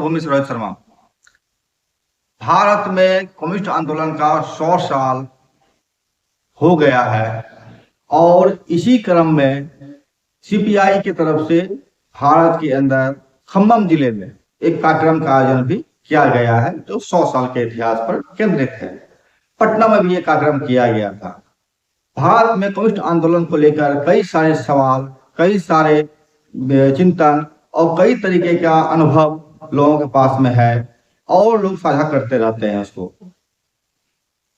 भूमि से रोहित शर्मा। भारत में कम्युनिस्ट आंदोलन का 100 साल हो गया है और इसी क्रम में सीपीआई की तरफ से भारत के अंदर खम्मम जिले में एक कार्यक्रम का आयोजन भी किया गया है जो 100 साल के इतिहास पर केंद्रित है। पटना में भी ये कार्यक्रम किया गया था। भारत में कम्युनिस्ट आंदोलन को लेकर कई सारे सवाल, कई सारे चिंतन और कई तरीके का अनुभव लोगों के पास में है और लोग साझा करते रहते हैं उसको।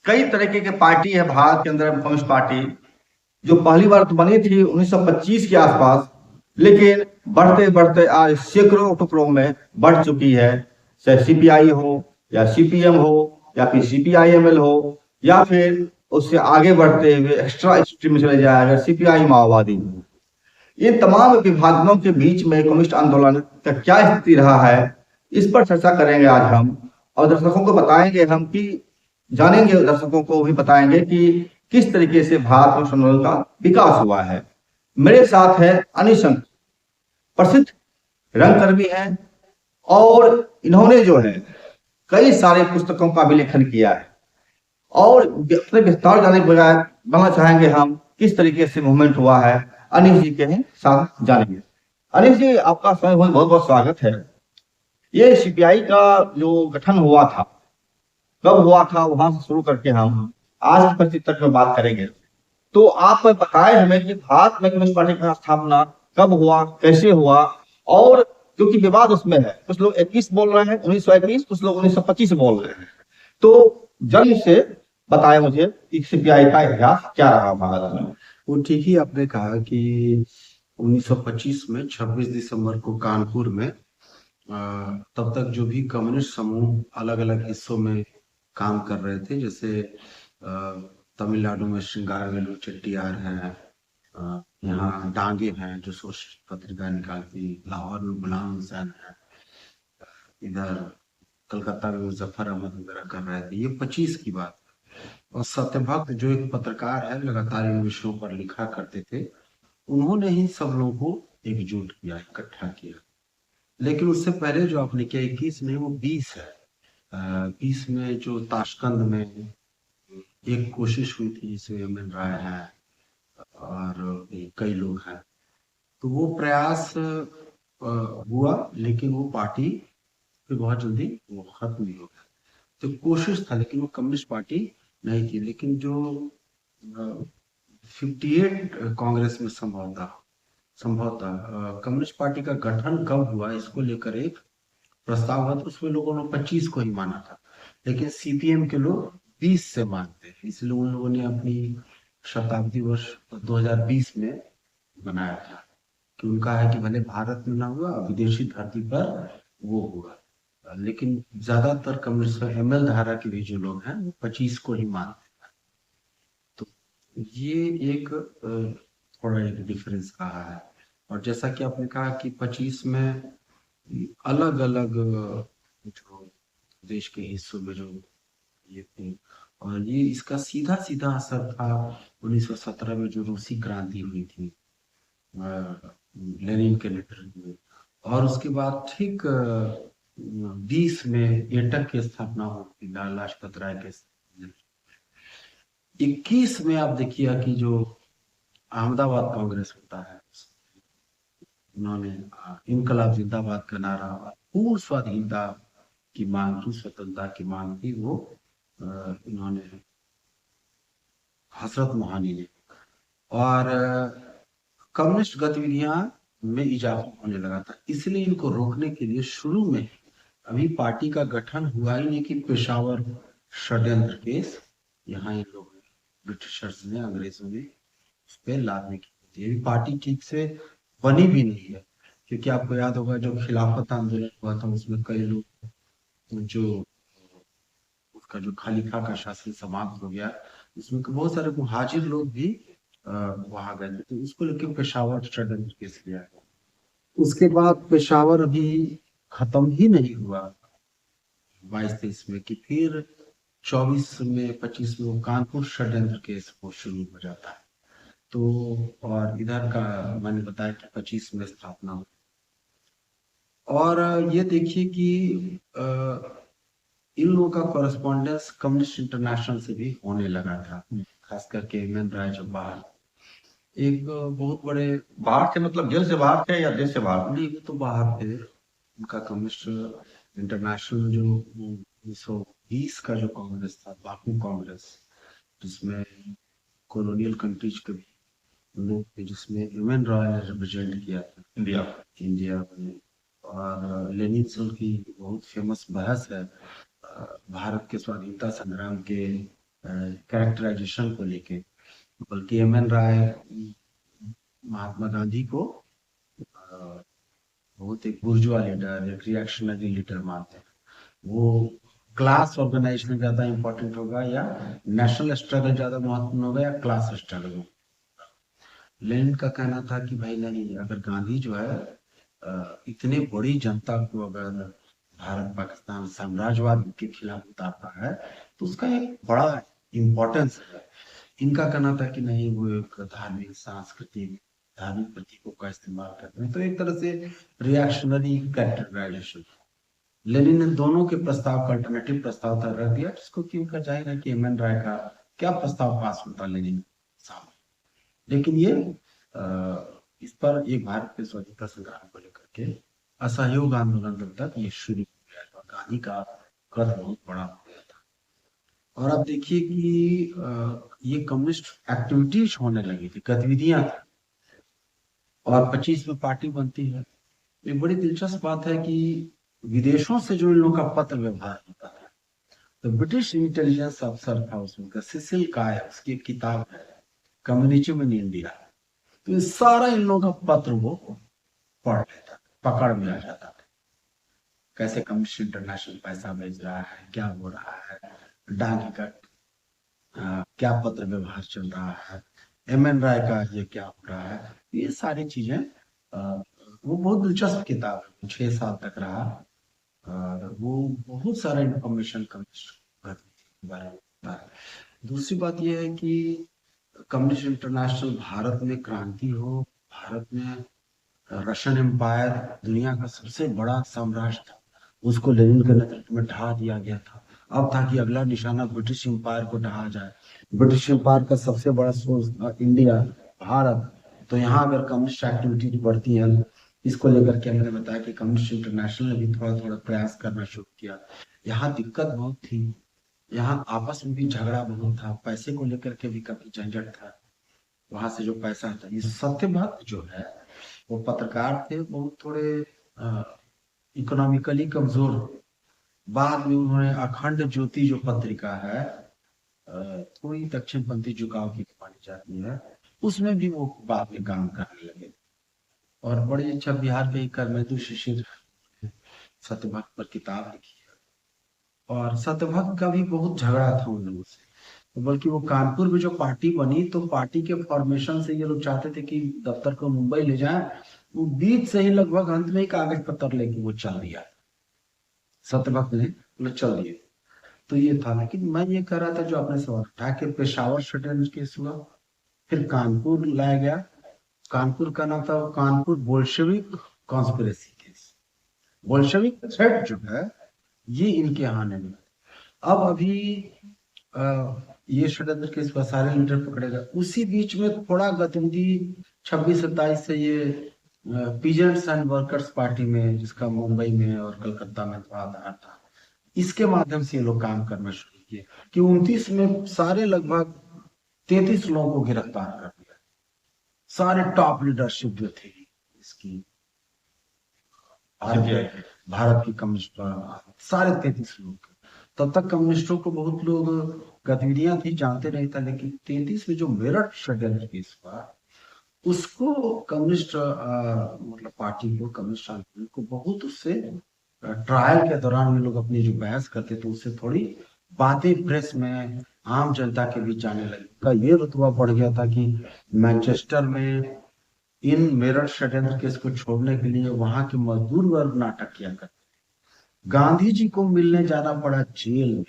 कई तरीके के पार्टी है भारत के अंदर कम्युनिस्ट पार्टी, जो पहली बार तो बनी थी 1925 के आसपास, लेकिन बढ़ते बढ़ते आज सैकड़ों टुकड़ों में बढ़ चुकी है। चाहे सीपीआई हो या सीपीएम हो या फिर सीपीआईएमएल हो या फिर उससे आगे बढ़ते हुए एक्स्ट्रा एक्सट्रीम में चले जाए अगर सीपीआई माओवादी। इन तमाम विभाजनों के बीच में कम्युनिस्ट आंदोलन का क्या स्थिति रहा है, इस पर चर्चा करेंगे आज हम। और दर्शकों को बताएंगे हम कि जानेंगे, दर्शकों को भी बताएंगे कि किस तरीके से भारत में आंदोलन का विकास हुआ है। मेरे साथ है अनिल शंकर, प्रसिद्ध रंगकर्मी हैं और इन्होंने जो है कई सारे पुस्तकों का भी लेखन किया है और अपने विस्तार जाने के बजाय जानना चाहेंगे हम किस तरीके से मूवमेंट हुआ है। अनिल जी के साथ जानेंगे। अनिल जी, आपका समय बहुत बहुत स्वागत है। ये सीपीआई का जो गठन हुआ था, कब हुआ था, वहां से शुरू करके हम आज की परिस्थिति तक में बात करेंगे। तो आप बताएं हमें कि भारत में कम्युनिस्ट पार्टी का स्थापना कब हुआ, कैसे हुआ, और क्योंकि विवाद उसमें है, कुछ लोग 21 बोल रहे हैं 1921, कुछ लोग 1925 बोल रहे हैं। तो जन्म से बताएं मुझे सीपीआई का इतिहास क्या रहा भारत में। वो ठीक ही आपने कहा कि 1925 में 26 दिसंबर को कानपुर में तब तक जो भी कम्युनिस्ट समूह अलग अलग हिस्सों में काम कर रहे थे, जैसे तमिलनाडु में श्रृंगारवेलु चेट्टियार हैं, यहाँ डांगे हैं जो सोशल पत्रिका निकालती, लाहौर में गुलाम हुसैन है, इधर कलकत्ता में मुजफ्फर अहमद वगैरह कर रहे थे। ये 25 की बात है। और सत्यभक्त जो एक पत्रकार है, लगातार इन विषयों पर लिखा करते थे, उन्होंने ही सब लोगों को एकजुट किया, इकट्ठा किया। लेकिन उससे पहले जो आपने किया 21 नहीं, वो 20 है। 20 में जो ताशकंद में एक कोशिश हुई थी, जिसमें एम.एन. राय है और कई लोग हैं, तो वो प्रयास हुआ, लेकिन वो पार्टी फिर बहुत जल्दी वो खत्म भी हो गया। तो कोशिश था, लेकिन वो कम्युनिस्ट पार्टी नहीं थी। लेकिन जो 58 कांग्रेस में संभवतः कम्युनिस्ट पार्टी का गठन कब हुआ, इसको लेकर एक प्रस्ताव हुआ, तो उसमें लोगों ने 25 को ही माना था, लेकिन सीपीएम के लोग 20 से मानते हैं। इसलिए उन लोगों ने अपनी शताब्दी वर्ष 2020 में बनाया था कि उनका है कि भले भारत में ना हुआ, विदेशी धरती पर वो हुआ। लेकिन ज्यादातर कम्युनिस्ट एमएल धारा के भी जो लोग हैं वो 25 को ही मानते हैं। तो ये एक थोड़ा एक डिफरेंस रहा है। और जैसा कि आपने कहा कि 25 में अलग अलग जो देश के हिस्सों में जो ये थे, और ये इसका सीधा सीधा असर था 1917 में जो रूसी क्रांति हुई थी लेनिन के नेतृत्व में। और उसके बाद ठीक 20 में एटक की स्थापना हुई लाला लाजपत राय के। 21 में आप देखिए कि जो अहमदाबाद कांग्रेस होता है, उन्होंने इनकलाब जिंदाबाद का नारा, पूर्ण स्वाधीनता की मांग की, स्वतंत्रता की मांग की, वो इन्होंने हजरत मोहानी ने। और कम्युनिस्ट गतिविधियां में इजाफा होने लगा था, इसलिए इनको रोकने के लिए शुरू में अभी पार्टी का गठन हुआ ही नहीं कि पेशावर षड्यंत्र केस यहाँ इन लोगों ने, ब्रिटिशर्स ने, अंग्रेजों ने उस पर लादने की थी। पार्टी ठीक से बनी भी नहीं है, क्योंकि आपको याद होगा जो खिलाफत आंदोलन हुआ था उसमें कई लोग, जो उसका जो खलीफा का शासन समाप्त हो गया, उसमें बहुत सारे मुहाजिर लोग भी वहां गए थे, तो उसको लेकर पेशावर षड्यंत्र केस लिया गया। उसके बाद पेशावर अभी खत्म ही नहीं हुआ 22-23 में, कि फिर 24 में 25 में वो कानपुर षड्यंत्र केस वो शुरू हो जाता है। तो और इधर का मैंने बताया कि 25 में स्थापना हुई। और ये देखिए कि अ, इन लोगों का कॉरेस्पॉन्डेंस कम्युनिस्ट इंटरनेशनल से भी होने लगा था, खास करके एम राय जब बाहर एक बहुत बड़े बाहर से मतलब जेल से बाहर थे या देश से बाहर? नहीं, वो तो बाहर थे। उनका कम्युनिस्ट इंटरनेशनल जो 1920 का जो कांग्रेस था, बाकू कांग्रेस, जिसमें कॉलोनियल कंट्रीज के भी लोग थे, जिसमें एम रॉय ने रिप्रेजेंट किया था इंडिया। इंडिया में। और लेनिन से उनकी बहुत फेमस बहस है भारत के स्वाधीनता संग्राम के कैरेक्टराइजेशन को लेके। बल्कि एम एन राय महात्मा गांधी को बहुत एक बुर्जुआ लीडर, एक रिएक्शनरी लीडर मानते हैं। वो क्लास ऑर्गेनाइजेशन ज्यादा इंपॉर्टेंट होगा या नेशनल स्ट्रगल ज्यादा महत्वपूर्ण होगा या क्लास स्ट्रगल? लेनिन का कहना था कि भाई नहीं, अगर गांधी जो है इतने बड़ी जनता को अगर भारत पाकिस्तान साम्राज्यवाद के खिलाफ उतारता है तो उसका एक बड़ा इम्पोर्टेंस है। इनका कहना था कि नहीं, वो एक धार्मिक सांस्कृतिक धार्मिक प्रतीकों का इस्तेमाल करते हैं, तो एक तरह से रिएक्शनरी कैरेक्टराइजेशन। लेनिन ने दोनों के प्रस्ताव का अल्टरनेटिव प्रस्ताव था रख दिया, जिसको कि उनका जाहिर है कि एम एन राय का क्या प्रस्ताव पास होता लेनिन सामने। लेकिन ये इस पर एक भारत के स्वतंत्रता संग्राम को लेकर के असहयोग आंदोलन जब तक ये शुरू हो गया था, गांधी का कद बहुत बड़ा हो गया था। और अब देखिए कि ये कम्युनिस्ट एक्टिविटीज होने लगी थी, गतिविधियां थी, और 25 में पार्टी बनती है। एक बड़ी दिलचस्प बात है कि विदेशों से जो इन लोगों का पत्र व्यवहार होता है, तो ब्रिटिश इंटेलिजेंस अफसर था उसमें का सिसिल काय, उसकी एक किताब है कम्युनिज्म इन इंडिया। तो ये सारा इन लोगों का पत्र वो पढ़ लेता, पकड़ में आ जाता था। कैसे कम्युनिस्ट इंटरनेशनल पैसा भेज रहा है, क्या हो रहा है, डाक का क्या पत्र व्यवहार चल रहा है, एम एन राय का ये क्या हो रहा है, ये सारी चीजें वो बहुत दिलचस्प किताब है, 6 साल तक रहा। और वो बहुत सारा इंफॉर्मेशन कम्युनिस्ट के बारे में बता है। दूसरी बात यह है कि कम्युनिस्ट इंटरनेशनल भारत में क्रांति हो, भारत में रशियन एम्पायर दुनिया का सबसे बड़ा साम्राज्य था, उसको लेनिन के नेतृत्व में ढहा दिया गया था। अब था कि अगला निशाना ब्रिटिश एम्पायर को ढहा जाए। ब्रिटिश एम्पायर का सबसे बड़ा सोर्स था इंडिया, भारत। तो यहाँ अगर कम्युनिस्ट एक्टिविटीज बढ़ती है, इसको लेकर के मैंने बताया कि कम्युनिस्ट इंटरनेशनल ने भी थोड़ा थोड़ा प्रयास करना शुरू किया। यहाँ दिक्कत बहुत थी, यहाँ आपस में भी झगड़ा बहुत था, पैसे को लेकर के भी काफी झंझट था। वहां से जो पैसा था, ये सत्यभक्त जो है वो पत्रकार थे, बहुत थोड़े इकोनॉमिकली कमजोर। बाद में उन्होंने अखंड ज्योति जो पत्रिका है, थोड़ी दक्षिणपंथी झुकाव की मानी जाती है, उसमें भी वो बाद में काम करने लगे। और बड़ी अच्छा बिहार के कर्मेंदु शिशिर सत्यभक्त पर किताब लिखी है। और सत्यभक्त का भी बहुत झगड़ा था उन लोगों से, बल्कि वो कानपुर में जो पार्टी बनी, तो पार्टी के फॉर्मेशन से ये लोग चाहते थे कि दफ्तर को मुंबई ले जाएं। वो बीच से ही लगभग अंत में ही कागज पत्र लेके वो चल दिया, सत्यभक्त ने बोले चल दिए। तो ये था। लेकिन मैं ये कह रहा था, जो आपने सवाल उठा के पेशावर षड्यंत्र केस हुआ, फिर कानपुर लाया गया। कानपुर का नाम था Kanpur Bolshevik conspiracy case. Bolshevik threat जो है ये इनके आने में। अब अभी ये षड्यंत्र केस पर सारे लीडर पकड़ेगा। उसी बीच में थोड़ा गतिविधि 26-27 से ये पीजेंट्स एंड वर्कर्स पार्टी में, जिसका मुंबई में और कलकत्ता में थोड़ा आधार था, इसके माध्यम से ये लोग काम करना शुरू किए कि 29 में सारे लगभग 33 लोगों को गिरफ्तार कर दिया। सारे टॉप लीडरशिप जो थी इसकी भारत की कम्युनिस्ट सारे 33 लोग। तब तक कम्युनिस्टों को बहुत लोग गतिविधियां थी जानते नहीं था, लेकिन 33 में जो मेरठ षड्यंत्र केस हुआ, उसको कम्युनिस्ट मतलब पार्टी को, कम्युनिस्ट आंदोलन को बहुत उससे ट्रायल के दौरान में लोग अपनी जो बहस करते थे उससे थोड़ी बातें प्रेस में आम जनता के बीच जाने लगी। का ये रुतबा बढ़ गया था कि मैनचेस्टर में इन मेरठ षड्यंत्र केस को छोड़ने के लिए वहां के मजदूर वर्ग नाटक किया करते। गांधी जी को मिलने जाना पड़ा जेल में,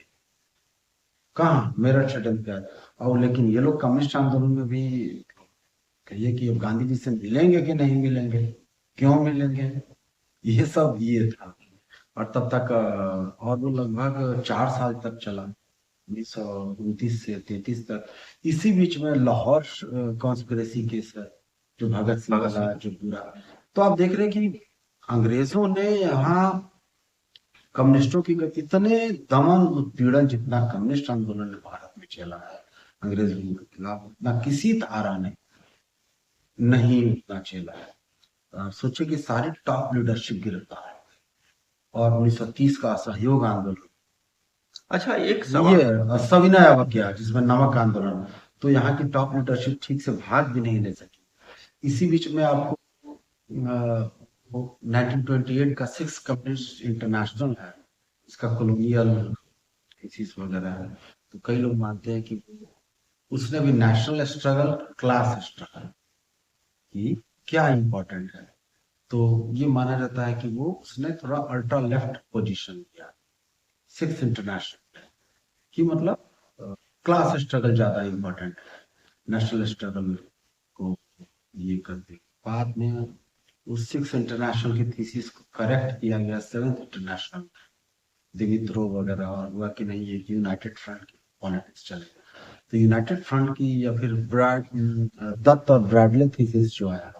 कहा मेरठ षड्यंत्र। और लेकिन ये लोग कम्युनिस्ट आंदोलन में भी कहिए कि अब गांधी जी से मिलेंगे कि नहीं मिलेंगे, क्यों मिलेंगे, ये सब ये था। और तब तक और वो लगभग 4 साल तक चला, 1929 से 33 तक। इसी बीच में लाहौर कॉन्स्पिरेसी केस है, जो भगत सिंह भगत वाला, सिंह। जो पूरा। तो आप देख रहे हैं कि अंग्रेजों ने यहाँ कम्युनिस्टों की इतने दमन उत्पीड़न, जितना कम्युनिस्ट आंदोलन ने भारत में चला है अंग्रेजों के खिलाफ, उतना किसी धारा ने नहीं उतना चला है। सोचे कि सारी टॉप लीडरशिप गिरफ्तार है। और 1930 का असहयोग आंदोलन, अच्छा, एक ये सवाल। सविनय अवज्ञा जिसमें नमक आंदोलन, तो यहाँ की टॉप लीडरशिप ठीक से भाग भी नहीं ले सकी। इसी बीच में आपको 1928 का सिक्स कम्युनिस्ट इंटरनेशनल है, इसका कॉलोनियल थीसिस वगैरह है। तो कई लोग मानते हैं कि उसने भी नेशनल स्ट्रगल, क्लास स्ट्रगल की क्या इंपॉर्टेंट है। तो ये माना जाता है कि वो उसने थोड़ा अल्ट्रा लेफ्ट पोजीशन लिया सिक्स इंटरनेशनल की, मतलब क्लास स्ट्रगल ज्यादा इंपॉर्टेंट है नेशनल स्ट्रगल को ये करते। बाद में उस सिक्स इंटरनेशनल की थीसिस को करेक्ट किया गया सेवेंथ इंटरनेशनल, विद्रोह वगैरह, और हुआ कि नहीं ये यूनाइटेड फ्रंट की पॉलिटिक्स चले। तो यूनाइटेड फ्रंट की या फिर दत्त और ब्रैडले थीसिस जो आया,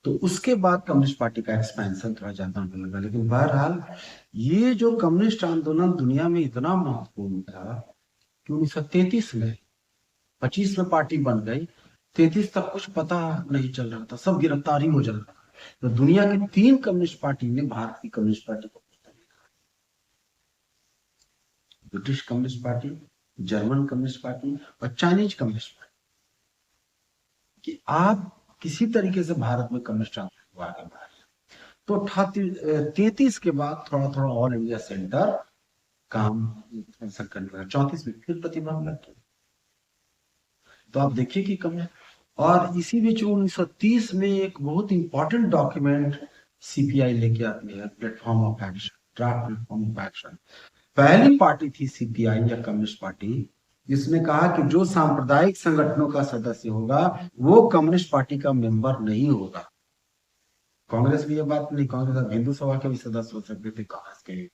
तो उसके बाद कम्युनिस्ट पार्टी का एक्सपेंशन थोड़ा ज्यादा होने लगा। लेकिन बहरहाल ये जो कम्युनिस्ट आंदोलन दुनिया में इतना महत्वपूर्ण था कि 1933 में 25 में पार्टी बन गई, 33 तक कुछ पता नहीं चल रहा था, सब गिरफ्तारी हो चल रहा था। तो दुनिया की 3 कम्युनिस्ट पार्टी ने भारत की कम्युनिस्ट पार्टी को, British communist party, German communist party और चाइनीज कम्युनिस्ट पार्टी, कि आप किसी तरीके से भारत में कम्युनिस्ट आंदोलन को आगे बढ़ाए। तो 33 के बाद थोड़ा थोड़ा ऑल इंडिया सेंटर काम ऐसा करने लगा। 34 में फिर प्रतिबंध लग गया। तो आप देखिए कि कम है। और इसी बीच 1930 में एक बहुत इंपॉर्टेंट डॉक्यूमेंट सीपीआई लेके आती है, platform of action, draft platform of action. पहली पार्टी थी सीपीआई या कम्युनिस्ट पार्टी, जिसने कहा कि जो सांप्रदायिक संगठनों का सदस्य होगा वो कम्युनिस्ट पार्टी का मेंबर नहीं होगा। कांग्रेस भी ये बात नहीं, कांग्रेस अब हिंदू सभा के भी सदस्य हो सकते थे, कांग्रेस के,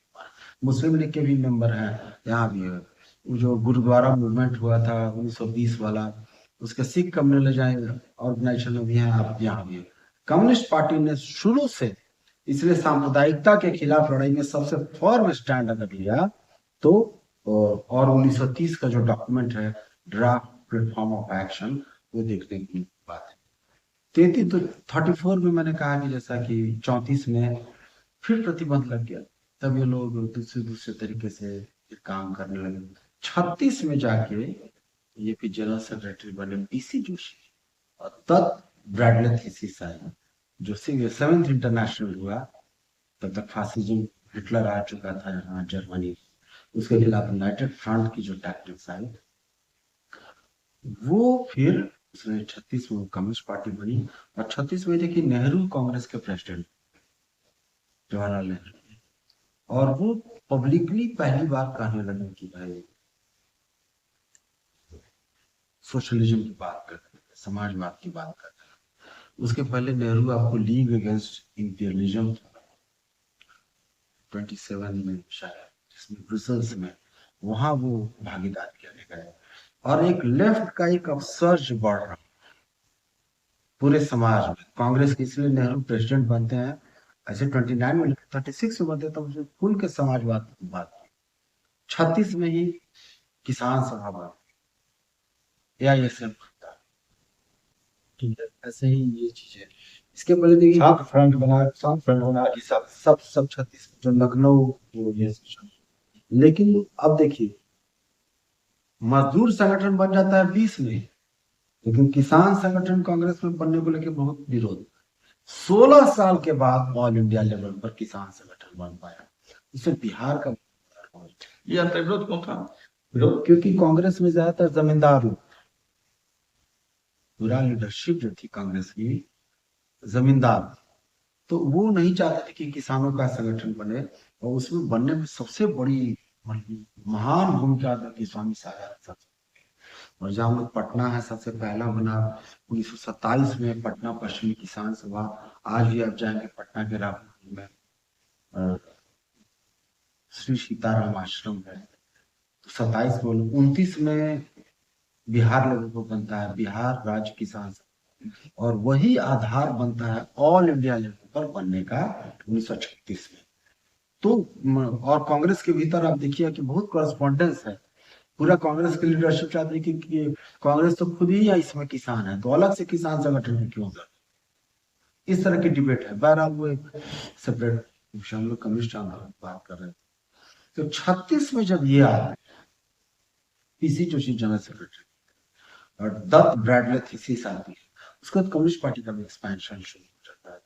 मुस्लिम लीग के भी मेंबर हैं, यहाँ भी है। वो जो गुरुद्वारा मूवमेंट हुआ था 1920 वाला, उसके सिख कम्युनल ऑर्गेनाइजेशन भी हैं, आप यहाँ भी है। कम्युनिस्ट पार्टी ने शुरू से इसलिए सांप्रदायिकता के खिलाफ लड़ाई में सबसे फर्म स्टैंड अगर लिया तो, और 1930 का जो डॉक्यूमेंट है ड्राफ्ट प्लेटफॉर्म ऑफ एक्शन, वो देखने की बात है। 33 तो 34 में मैंने कहा कि जैसा कि 34 में फिर प्रतिबंध लग गया, तब ये लोग दूसरे दूसरे तरीके से काम करने लगे। 36 में जाके ये फिर जनरल सेक्रेटरी बने बीसी जोशी, और तब ब्रैडले थीसिस आया, जो सेवेंथ इंटरनेशनल हुआ। तब तक फासिज्म, हिटलर आ चुका था यहाँ जर्मनी, उसके खिलाफ यूनाइटेड फ्रंट की जो टैक्टिक्स आई, वो फिर उसने 36 में कम्युनिस्ट पार्टी बनी। और 36 में देखिए नेहरू कांग्रेस के प्रेसिडेंट, जवाहरलाल नेहरू, और वो पब्लिकली पहली बार कहने लगे कि भाई सोशलिज्म की बात करते हैं, समाजवाद की बात करते हैं। उसके पहले नेहरू आपको लीग अगेंस्ट इंपीरियलिज्म 27 में शायद, जिसमें ब्रुसेल्स में, वहां वो भागीदारी करने गए। और एक लेफ्ट का एक अपसर्ज बढ़ रहा पूरे समाज में कांग्रेस के, इसलिए नेहरू प्रेसिडेंट बनते हैं। ऐसे 29 में 36 में बनते, तो मुझे खुल के समाजवाद की बात की। 36 में ही किसान सभा बना, एआईएसएफ बनता है। ठीक है, ऐसे ही ये चीज है। इसके पहले देखिए छात्र फ्रंट बना, किसान फ्रंट बना। ये सब 36 जो लखनऊ, वो ये सब। लेकिन अब देखिए मजदूर संगठन बन जाता है 20 में, लेकिन किसान संगठन कांग्रेस में बनने को लेकर बहुत विरोध। 16 साल के बाद ऑल इंडिया लेवल पर किसान संगठन बन पाया। इसमें बिहार का ये अंतर्विरोध कौन था? विरोध, क्योंकि कांग्रेस में ज्यादातर जमींदार लोग, पूरा लीडरशिप जो थी कांग्रेस की जमींदार, तो वो नहीं चाहते थे कि किसानों का संगठन बने। और उसमें बनने में सबसे बड़ी महान भूमिका अदा की स्वामी सागर। और जहाँ हम लोग पटना है सबसे पहला बना 1927 में, पटना पश्चिमी किसान सभा। आज भी आप जाएंगे पटना के राहुल में अ, श्री सीताराम आश्रम है। तो 27 में 29 में बिहार लेवल पर बनता है बिहार राज्य किसान संघ, और वही आधार बनता है ऑल इंडिया लेवल पर बनने का 1936 में। तो और कांग्रेस के भीतर आप देखिए कि बहुत करस्पॉन्डेंस है। पूरा कांग्रेस की लीडरशिप चाहती है कि कांग्रेस तो खुद ही है इसमें किसान है, तो अलग से किसान संगठन की क्यों जरूरत। इस तरह की डिबेट है। बहरहाल वो एक सेपरेट, हम लोग कम्युनिस्ट आंदोलन की बात कर रहे थे। तो 36 में जब ये आया, पीसी जोशी जनरल सेक्रेटरी और दत्त ब्रैडले थीसिस आती है, उसके बाद कम्युनिस्ट पार्टी का भी एक्सपेंशन शुरू हो जाता है।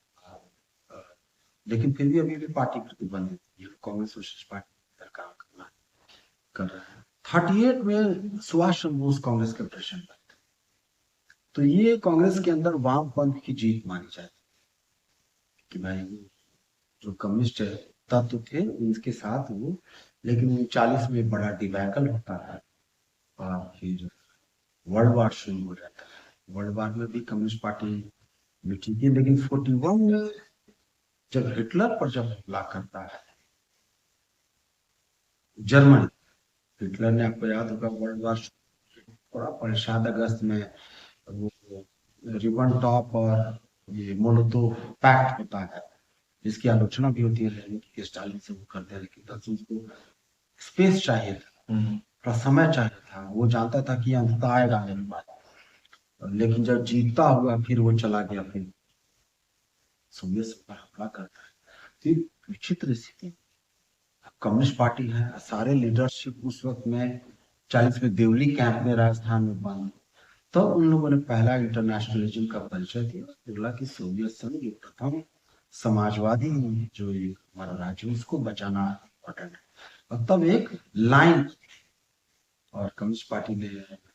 लेकिन फिर भी अभी भी पार्टी प्रतिबंधित है, कांग्रेस सोशलिस्ट पार्टी काम करना कर रहा है। 38 में सुभाष चंद्र बोस कांग्रेस के प्रेसिडेंट बनते, तो ये कांग्रेस के अंदर वामपंथ की जीत मानी जाती है कि भाई जो कम्युनिस्ट तत्व थे उनके साथ वो, लेकिन 40 में बड़ा डिबैकल होता है और फिर वर्ल्ड वार शुरू हो जाता है। वर्ल्ड वार में भी कम्युनिस्ट पार्टी मिटी थी, लेकिन 41 में जब हिटलर पर जब हमला करता है जर्मनी, हिटलर ने, आपको याद होगा, वर्ल्ड वार थोड़ा परेशान अगस्त में वो रिबन टॉप और ये मोलोटोव पैक्ट होता है, जिसकी आलोचना भी होती है लेनिन की, स्टालिन से वो करते हैं, लेकिन दस उसको स्पेस चाहिए था, थोड़ा समय चाहिए था। वो जानता था कि अंततः आएगा मेरे बाद, लेकिन जब जीतता हुआ फिर वो चला गया, फिर सोवियत संघ पर हमला करता है। तो विचित्र स्थिति, कम्युनिस्ट पार्टी है, सारे लीडरशिप उस वक्त में 40 में देवली कैंप में राजस्थान में बंद। तो उन लोगों ने पहला इंटरनेशनलिज्म का परिचय दिया, बोला कि सोवियत संघ ये प्रथम समाजवादी जो ये हमारा राज्य है उसको बचाना इम्पोर्टेंट है। और तब एक लाइन, और कम्युनिस्ट पार्टी ने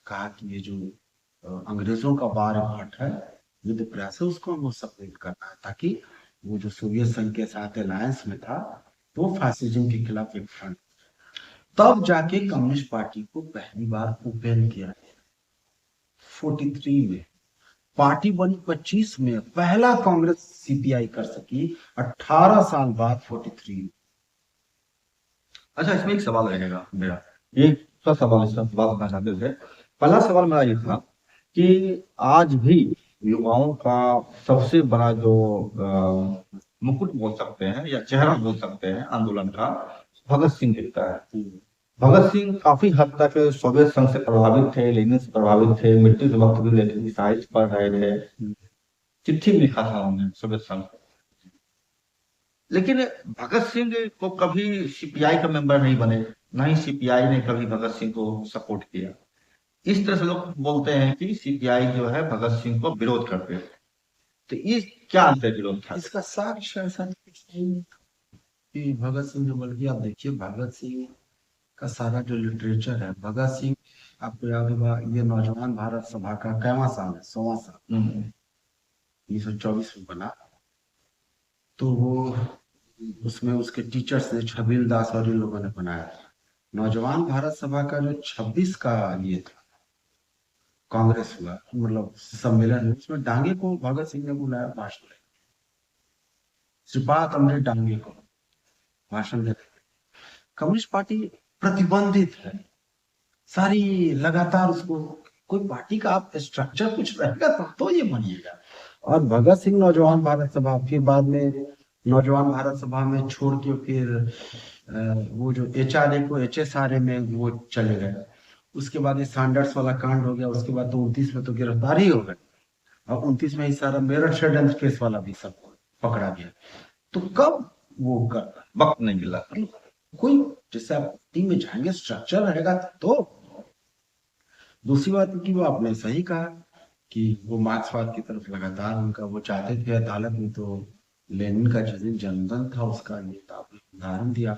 कहा कि ये जो अंग्रेजों का वार पार्ट है, युद्ध प्रयास है, उसको हमें सपोर्ट करना है, ताकि वो जो सोवियत संघ के साथ अलायंस में था वो फासिज्म के खिलाफ एक फ्रंट। तब जाके कम्युनिस्ट पार्टी को पहली बार ओपन किया 43 में। पार्टी बनी 25 में, पहला कांग्रेस सीपीआई कर सकी 18 साल बाद 43 में। अच्छा, इसमें एक सवाल रहेगा मेरा, ये सा सवाल इसका जवाब करना चाहते थे। पहला सवाल मेरा ये था कि आज भी युवाओं का सबसे बड़ा जो मुकुट बोल सकते हैं या चेहरा बोल सकते हैं आंदोलन का, भगत सिंह दिखता है। भगत सिंह काफी हद तक सोवियत संघ से प्रभावित थे, लेनिन से प्रभावित थे, मृत्यु के वक्त भी लेनिन की साहित्य पढ़ रहे थे, चिट्ठी भी लिखा था उन्होंने सोवियत संघ को। लेकिन भगत सिंह को कभी सीपीआई का मेंबर नहीं बने, ना ही सीपीआई ने कभी भगत सिंह को सपोर्ट किया। इस तरह से लोग बोलते हैं कि सीपीआई जो है भगत सिंह को विरोध करते हैं। तो ये क्या अंतर विरोध था? इसका साक्ष्य ऐसा कुछ नहीं कि भगत सिंह ने, बल्कि आप देखिए भगत सिंह का सारा जो लिटरेचर है, भगत सिंह, आपको याद होगा ये नौजवान भारत सभा का कैवा साल है, 100वां साल 1924 में बना। तो वो उसमें उसके टीचर्स ने, छबील दास और इन लोगों ने बनाया था। नौजवान भारत सभा का जो 26 का ये था कांग्रेस हुआ, मतलब सम्मेलन, उसमें डांगे को भगत सिंह ने बुलाया भाषण देने, श्रीपाद अमृत डांगे को भाषण देने। कम्युनिस्ट पार्टी प्रतिबंधित है सारी, लगातार उसको, कोई पार्टी का आप स्ट्रक्चर कुछ रहेगा तब तो ये बनिएगा। और भगत सिंह नौजवान भारत सभा, फिर बाद में नौजवान भारत सभा में छोड़ के फिर वो जो एचआरए को एचएसआरए में वो चले गए। उसके बाद ये सैंडर्स वाला कांड हो गया, उसके बाद तो 29 में तो गिरफ्तार ही हो गए, और 29 में ही सारा मेरठ षड्यंत्र केस वाला भी सब पकड़ा गया। तो कब वो करता, वक्त नहीं मिला। कोई, जैसे आप टीम में जाएंगे स्ट्रक्चर रहेगा तो। दूसरी बात की वो आपने सही कहा कि वो मार्क्सवाद की तरफ लगातार उनका वो चाहते थे। अदालत में तो लेनिन का जिस दिन जन्मदिन था उसका ये आपने उदाहरण दिया,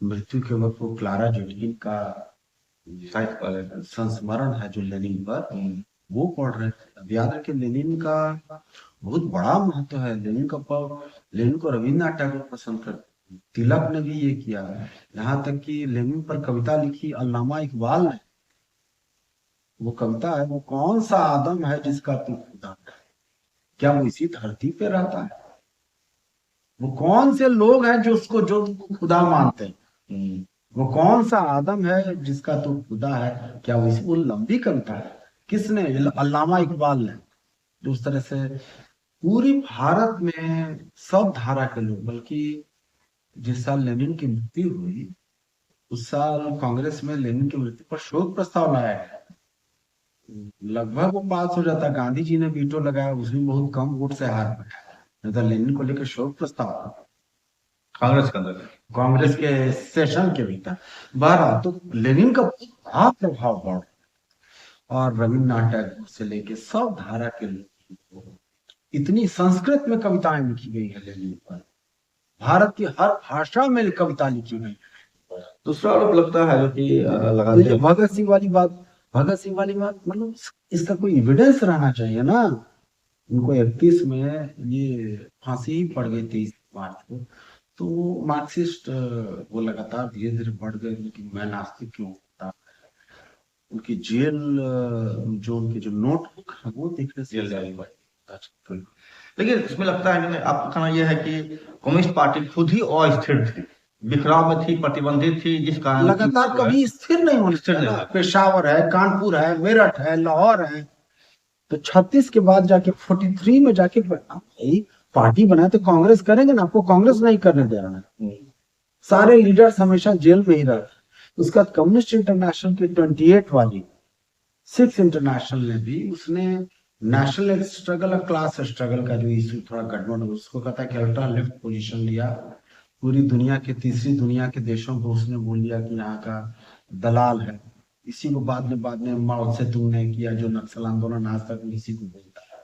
मृत्यु के वक्त वो क्लारा जेटकिन का साहित्य संस्मरण है जो लेनिन पर, वो पढ़ रहे थे। अब याद रखें लेनिन का बहुत बड़ा महत्व है। लेनिन को रविन्द्रनाथ टैगोर पसंद करते, तिलक ने भी ये किया, यहाँ तक कि लेनिन पर कविता लिखी अल्लामा इकबाल ने। वो कविता है, वो कौन सा आदम है जिसका तू खुदा है, क्या वो इसी धरती पे रहता है? वो कौन से लोग हैं जो उसको जो खुदा मानते हैं? वो कौन सा आदम है जिसका तो खुदा है? क्या वो लंबी कविता है? किसने? अल्लामा इकबाल ने। जो उस तरह से पूरी भारत में सब धारा के लोग, बल्कि जिस साल लेनिन की मृत्यु हुई उस साल कांग्रेस में लेनिन की मृत्यु पर शोक प्रस्ताव लाया गया। लगभग वो पास हो जाता, गांधी जी ने वीटो लगाया, उसमें बहुत कम वोट से हार पाया, नहीं तो लेनिन को लेकर शोक प्रस्ताव कांग्रेस के अंदर कांग्रेस के सेशन के भीतर। बहरहाल तो लेनिन का बहुत प्रभाव पड़ा और रविन्द्रनाथ टैगोर से लेके सब धारा के लोग, इतनी संस्कृत में कविताएं लिखी गई है लेनिन पर, भारत की हर भाषा में कविता लिखी गई। दूसरा आरोप लगता है जो कि तो लगाते ये भगत सिंह वाली बात मतलब इसका कोई एविडेंस रहना चाहिए ना। उनको 31 में ये फांसी ही पड़ गई 23 मार्च को, तो मार्क्सिस्ट वो लगातार धीरे धीरे बढ़ गए, लेकिन मैं नास्तिक क्यों होता। उनकी जेल जो उनके जो नोटबुक है वो देखने से लेकिन इसमें लगता है कि आपका कहना यह है कि कम्युनिस्ट पार्टी खुद ही अस्थिर थी, बिखराव में थी, प्रतिबंधित थी, जिस कारण लगातार कभी स्थिर नहीं होने स्थिर नहीं देना। हुआ। पेशावर है, कानपुर है, मेरठ है, लाहौर है, तो 36 के बाद जाके 43 में जाके भाई पार्टी बनाए तो कांग्रेस करेंगे ना, आपको कांग्रेस नहीं करने दे रहा है। सारे लीडर्स हमेशा जेल में ही रहे। उसके बाद कम्युनिस्ट इंटरनेशनल की 28 वाली 6 इंटरनेशनल ने भी उसने नेशनल स्ट्रगल और क्लास स्ट्रगल का जो इशू थोड़ा गड़बड़, उसको कहता है कि अल्ट्रा लेफ्ट पोजीशन लिया। पूरी दुनिया के, तीसरी दुनिया के देशों को उसने बोल दिया कि यहाँ का दलाल है। इसी को बाद में माओ से तुमने किया, जो नक्सल आंदोलन आज तक इसी को बोलता है।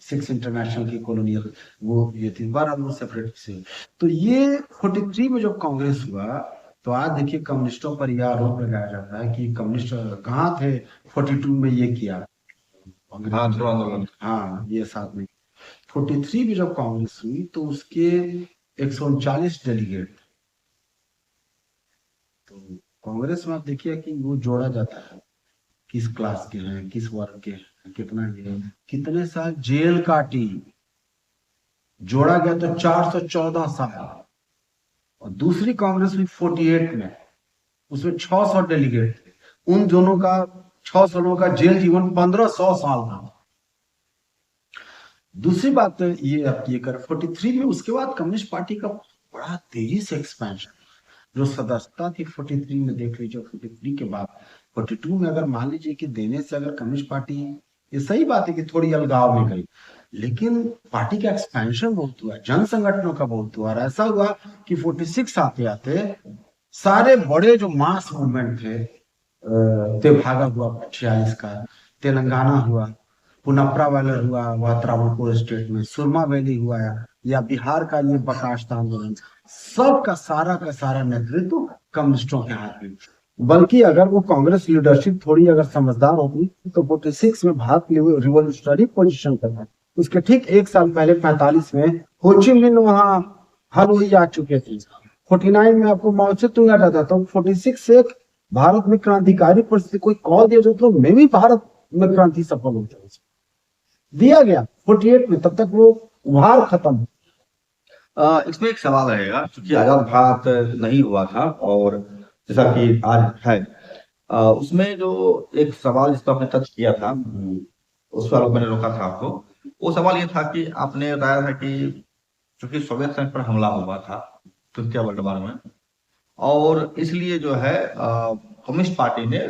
6 इंटरनेशनल की कॉलोनियल वो ये थी, 12 वो सेपरेट से। तो ये 43 में जब कांग्रेस हुआ तो आज देखिए कम्युनिस्टों पर यह आरोप लगाया जाता है कि कम्युनिस्ट कहाँ थे 42 में ये किया। हाँ, ये साथ में 43 में जब कांग्रेस हुई तो उसके 139 डेलीगेट। तो कांग्रेस में आप देखिए कि वो जोड़ा जाता है किस क्लास के हैं, किस वर्ग के हैं, कितना ये, कितने साल जेल काटी, जोड़ा गया तो 414 साल। और दूसरी कांग्रेस हुई 48 में, उसमें 600 डेलीगेट थे। उन दोनों का 6 सालों का जेल जीवन 1500 साल था। दूसरी बात ये आप ये कर 43 में, उसके बाद कम्युनिस्ट पार्टी का बड़ा तेजी से एक्सपेंशन, जो सदस्यता थी 43 में देख लीजिए, 43 के बाद 42 में अगर मान लीजिए कि देने से अगर कम्युनिस्ट पार्टी, ये सही बात है कि थोड़ी अलगाव में गई, लेकिन पार्टी का एक्सपेंशन बहुत हुआ, जन संगठनों का बहुत हुआ। और ऐसा हुआ कि 46 आते आते सारे बड़े जो मास मूवमेंट थे, तेभागा हुआ 46 का, तेलंगाना हुआ, पुनप्रा वाला हुआ वह त्रावणकोर स्टेट में, सुरमा वैली हुआ, या बिहार का ये बर्खास्त आंदोलन, सब का सारा नेतृत्व कम्युनिस्टों के हाथ में। बल्कि अगर वो कांग्रेस लीडरशिप थोड़ी अगर समझदार होती तो 46 में भारत रिवोल्यूशनरी पोजीशन करना, उसके ठीक एक साल पहले 45 में हो ची मिन्ह वहां हनोई आ चुके थे। 49 में आपको माओ से तुंग हटा था, तो 46 से भारत में क्रांतिकारी परिस्थिति कोई कॉल दिया तो मैं भी भारत में क्रांति सफल हो जाए, दिया गया 48 में, तब तक वो उभार खत्म। इसमें एक सवाल रहेगा, क्योंकि आजाद भारत नहीं हुआ था और जैसा कि आज है, उसमें जो एक सवाल जिसका आपने टच किया था, उस पर मैंने रोका था आपको। वो सवाल ये था कि आपने बताया था कि चूंकि सोवियत संघ पर हमला हुआ था तृतीय वर्ल्ड वार में, और इसलिए जो है कम्युनिस्ट पार्टी ने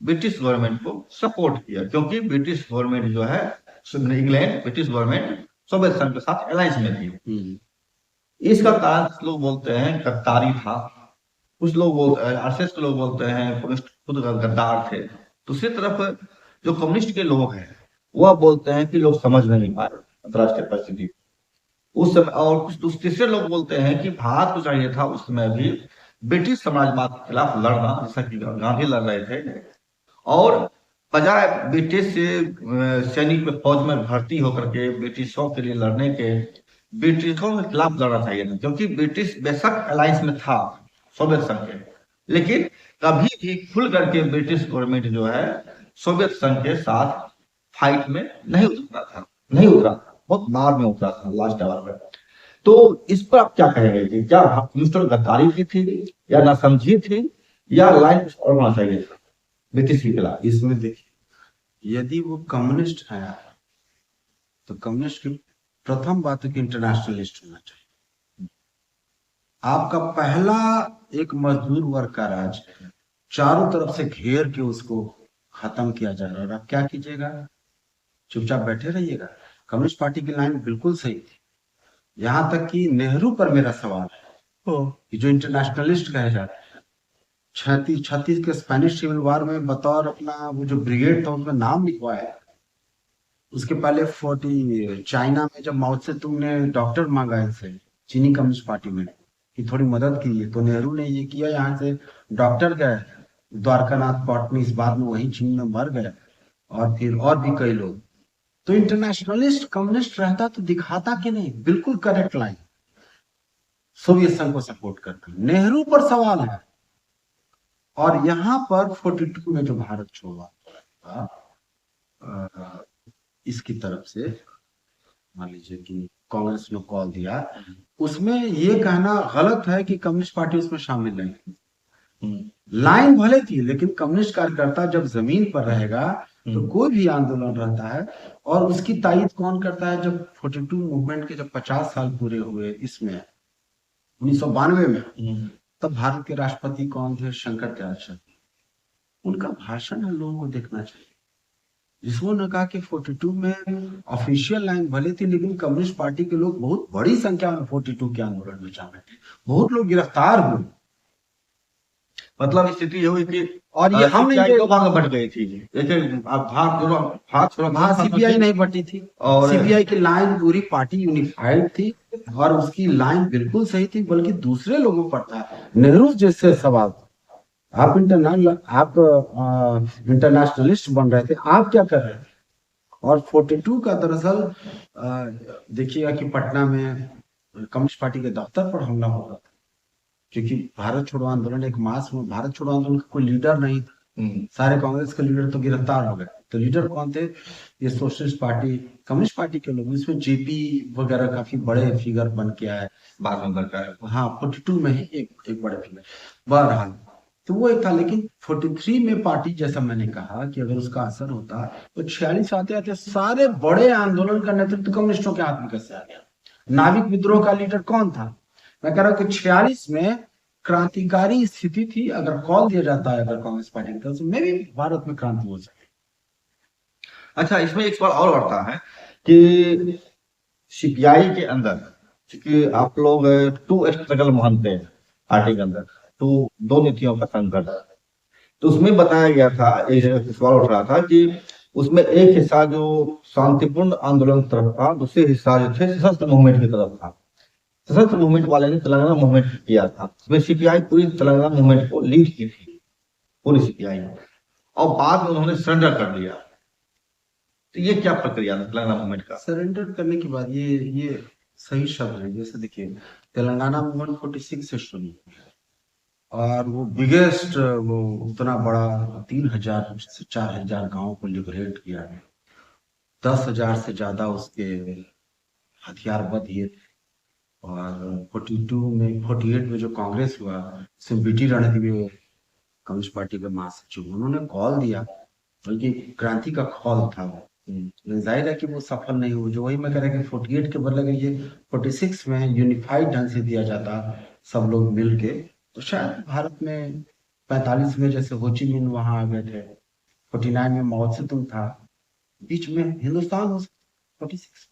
ब्रिटिश गवर्नमेंट को सपोर्ट किया, क्योंकि ब्रिटिश गवर्नमेंट जो है, इंग्लैंड ब्रिटिश गवर्नमेंट सोवियत संघ के साथ अलायंस में थी। इसका कारण कुछ लोग बोलते हैं गद्दारी था, कुछ लोग आरएसएस के लोग बोलते हैं कम्युनिस्ट खुद गद्दार थे। दूसरी तरफ जो कम्युनिस्ट के लोग हैं वह बोलते हैं कि लोग समझ नहीं पाए अंतर्राष्ट्रीय परिस्थिति उस समय, और कुछ तीसरे लोग बोलते हैं कि भारत को चाहिए था उस समय भी ब्रिटिश साम्राज्यवाद के खिलाफ लड़ना, जैसा कि गांधी लड़ रहे थे, और बजाय ब्रिटिश सैनिक में फौज में भर्ती होकर के ब्रिटिशों के लिए लड़ने के, ब्रिटिशों के खिलाफ लड़ना चाहिए था। क्योंकि ब्रिटिश बेशक अलायंस में था सोवियत संघ के, लेकिन कभी भी खुल करके ब्रिटिश गवर्नमेंट जो है सोवियत संघ के साथ फाइट में नहीं उतरा था, बहुत बाद में उतरा था, लास्ट आवर में। तो इस पर आप क्या कहेंगे कि क्या मिस्टर गद्दारी की थी, या नासमझी थी, या लाइन कुछ और होना चाहिए था ब्रिटिश के खिलाफ? इसमें देखिए, यदि वो कम्युनिस्ट है तो कम्युनिस्ट की प्रथम बात है कि इंटरनेशनलिस्ट होना चाहिए। आपका पहला एक मजदूर वर्ग का राज है, चारों तरफ से घेर के उसको खत्म किया जा रहा है, और आप क्या कीजिएगा? चुपचाप बैठे रहिएगा? कम्युनिस्ट पार्टी की लाइन बिल्कुल सही थी। यहां तक कि नेहरू पर मेरा सवाल है कि जो इंटरनेशनलिस्ट कहे जाते हैं, 36 के स्पेनिश सिविल वार में बतौर अपना वो जो ब्रिगेड था उसमें नाम लिखवाया। उसके पहले 40 चाइना में जब माओ से तुंग ने डॉक्टर मांगा इनसे, चीनी कम्युनिस्ट पार्टी में, कि थोड़ी मदद कीजिए, तो नेहरू ने ये किया, यहाँ से डॉक्टर गए द्वारकानाथ पटनी, इस बात में वही चीन में मर गए, और फिर और भी कई लोग। तो इंटरनेशनलिस्ट कम्युनिस्ट रहता तो दिखाता कि नहीं, बिल्कुल करेक्ट लाइन, सोवियत संघ को सपोर्ट करता। नेहरू पर सवाल है। और यहाँ पर 42 में जो भारत छोड़ा था, इसकी तरफ से मान लीजिए कि कांग्रेस ने कॉल दिया, उसमें ये कहना गलत है कि कम्युनिस्ट पार्टी उसमें शामिल नहीं थी। लाइन भले थी, लेकिन कम्युनिस्ट कार्यकर्ता जब जमीन पर रहेगा तो कोई भी आंदोलन रहता है। और उसकी तायीद कौन करता है? जब 42 मूवमेंट के जब 50 साल पूरे हुए, इसमें 1992 में, तब भारत के राष्ट्रपति कौन थे? शंकर दयाल शर्मा। उनका भाषण हम लोगों को देखना चाहिए, जिसमें उन्होंने कहा कि 42 में ऑफिशियल लाइन भले थी, लेकिन कम्युनिस्ट पार्टी के लोग बहुत बड़ी संख्या में 42 के आंदोलन में शामिल थे, बहुत लोग गिरफ्तार हुए। मतलब स्थिति ये हुई कि और ये हम नहीं, दो भाग में बट गई थी। जैसे भाग दोनों भाग थोड़ा वहां सीपीआई नहीं बटी थी, और सीपीआई की लाइन पूरी पार्टी यूनिफाइड थी, और उसकी लाइन बिल्कुल सही थी, बल्कि दूसरे लोगों पर था। नेहरू जैसे सवाल, आप इंटरनेशनलिस्ट बन रहे थे, आप क्या कर रहे थे? और 42 का दरअसल देखिएगा कि पटना में कम्युनिस्ट पार्टी के दफ्तर पर हमला हो रहा था, क्योंकि भारत छोड़ो आंदोलन एक मास में, भारत छोड़ो आंदोलन का कोई लीडर नहीं था, सारे कांग्रेस के लीडर तो गिरफ्तार हो गए। तो लीडर कौन थे? ये सोशलिस्ट पार्टी, कम्युनिस्ट पार्टी के लोग, इसमें जेपी वगैरह काफी बड़े फिगर बन के आए भाग में बट गए। हाँ, 42 में ही एक बड़े फिगर। बहरहाल, तो वो एक था, लेकिन 43 में पार्टी, जैसा मैंने कहा कि अगर उसका असर होता तो 46 आते आते सारे बड़े आंदोलन का नेतृत्व कम्युनिस्टों के हाथ में कैसे आ गया? नाविक विद्रोह का लीडर कौन था? मैं कह रहा हूँ कि 46 में क्रांतिकारी स्थिति थी। अगर कॉल दिया जाता है अगर कांग्रेस पार्टी की तरफ से, मे भी भारत में क्रांति हो जाए। अच्छा, इसमें एक सवाल और बढ़ता है कि सीपीआई के अंदर, क्योंकि आप लोग टू स्ट्रगल मानते हैं पार्टी के अंदर, तो दो नीतियों का संघर्ष, तो उसमें बताया गया था, एक सवाल उठ रहा था कि उसमें एक हिस्सा जो शांतिपूर्ण आंदोलन की तरफ था, दूसरे हिस्सा जो थे सशस्त्र मूवमेंट की तरफ था। सशस्त्र मूवमेंट वाले ने तेलंगाना मूवमेंट किया था, उसमें सीपीआई पूरी तेलंगाना मूवमेंट को लीड की थी, पूरी सीपीआई, और बाद में उन्होंने सरेंडर कर दिया। तो ये क्या प्रक्रिया है तेलंगाना मूवमेंट का? सरेंडर करने के बाद ये सही शब्द है। जैसे देखिए, तेलंगाना मूवमेंट 46 से शुरू हुआ, और वो बिगेस्ट, वो उतना बड़ा 3000 से 4000 गांवों को लिबरेट किया है। 10,000 से ज्यादा उसके हथियारबंद ये थे। और 48 में जो कांग्रेस हुआ, उसमें बीटी रणदिवे कम्युनिस्ट पार्टी के महासचिव, उन्होंने कॉल दिया, बल्कि क्रांति का कॉल था वो। जाहिर है कि वो सफल नहीं हुआ। जो वही मैं कह रहा कि 48 के बदले ये 46 में यूनिफाइड ढंग से दिया जाता, सब लोग मिल के, तो शायद भारत में 45 में जैसे होची मिन्ह वहां आ गए थे, 49 में माओ से तुंग था, बीच में हिंदुस्तान हो 46।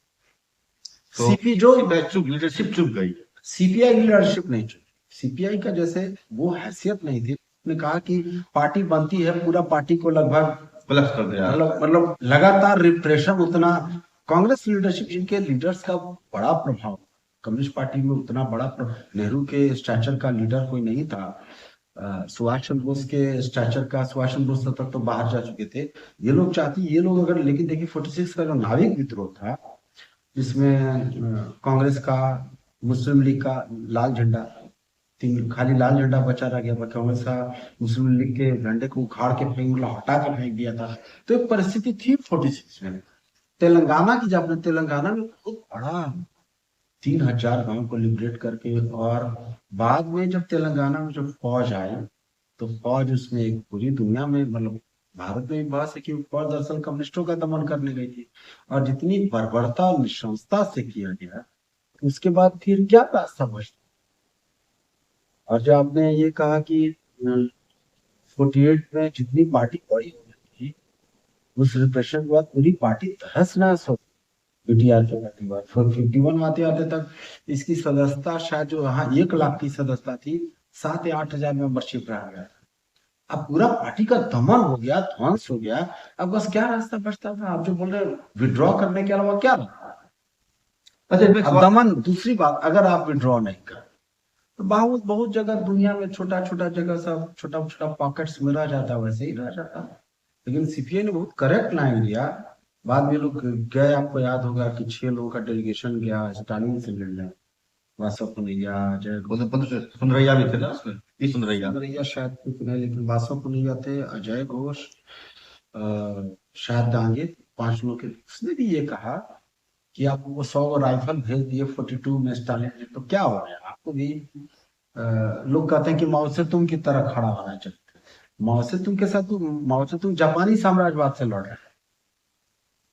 तो सीपी जो लीडरशिप चुप गई, सीपीआई लीडरशिप नहीं चुनी, सीपीआई का जैसे वो हैसियत नहीं थी। उसने कहा कि पार्टी बनती है, पूरा पार्टी को लगभग प्लस कर दिया, मतलब लगातार रिप्रेशन उतना, कांग्रेस लीडरशिप, इनके लीडर्स का बड़ा प्रभाव, कम्युनिस्ट पार्टी में उतना बड़ा नेहरू के स्ट्रक्चर का लीडर कोई नहीं था। सुभाष चंद्र बोस के स्ट्रक्चर का, सुभाष चंद्र बोस तक तो बाहर जा चुके थे। ये लोग चाहती, ये लोग अगर, लेकिन देखिए 46 का जो नाविक विद्रोह था, जिसमें कांग्रेस का, मुस्लिम लीग का लाल झंडा, खाली लाल झंडा बचा रह गया, कांग्रेस का मुस्लिम लीग के झंडे को उखाड़ के फेंक, मतलब हटा के फेंक दिया था। तो एक परिस्थिति थी 46 में। तेलंगाना की, जब आपने तेलंगाना में बहुत बड़ा 3,000 गांव को लिबरेट करके, और बाद में जब तेलंगाना में जब फौज आई, तो फौज उसमें एक पूरी दुनिया में, मतलब भारत में भी बहस है कि फौज दरअसल कम्युनिस्टों का दमन करने गई थी, और जितनी बर्बरता और नृशंसता से किया गया, उसके बाद फिर क्या रास्ता बचा। और जो आपने ये कहा कि 48 में जितनी पार्टी बड़ी हो गई थी, उस रिप्रेशन के बाद पूरी पार्टी तहस नहस हो, पीटीआर के बाद 51 आते आते तक इसकी सदस्यता शायद जो यहाँ 1 लाख की सदस्यता थी, 7 या 8 हजार मेंबरशिप रह गया। अब पूरा पार्टी का दमन हो गया, ध्वंस हो गया। अब बस क्या रास्ता बचता था? आप जो बोल रहे विड्रॉ करने के अलावा क्या रहा? अच्छा इसमें अब दमन, दूसरी बात, अगर आप विड्रॉ नहीं कर, तो बहुत बहुत जगह दुनिया में छोटा छोटा जगह सब छोटा छोटा पॉकेट्स में रह जाता, वैसे ही रह जाता। लेकिन सीपीआई ने बहुत करेक्ट लाइन लिया। बाद में लोग गए, आपको याद होगा कि 6 लोगों का डेलीगेशन गया स्टालिन से मिलने, वासव पुनैया, जय सुंदरैया भी थे ना उसमें, ई सुंदरैया सुंदरैया शायद कुछ नहीं, लेकिन वासव पुनैया थे, अजय घोष, शायद डांगे, 5 लोग के। उसने भी ये कहा कि आप वो 100 राइफल भेज दिए 42 में स्टालिन ने, तो क्या हो रहा है? आपको भी लोग कहते हैं कि माओ से तुम की तरह खड़ा होना चाहिए। माओ से तुम के साथ तो माओ से तुम जापानी साम्राज्यवाद से लड़ रहे हैं,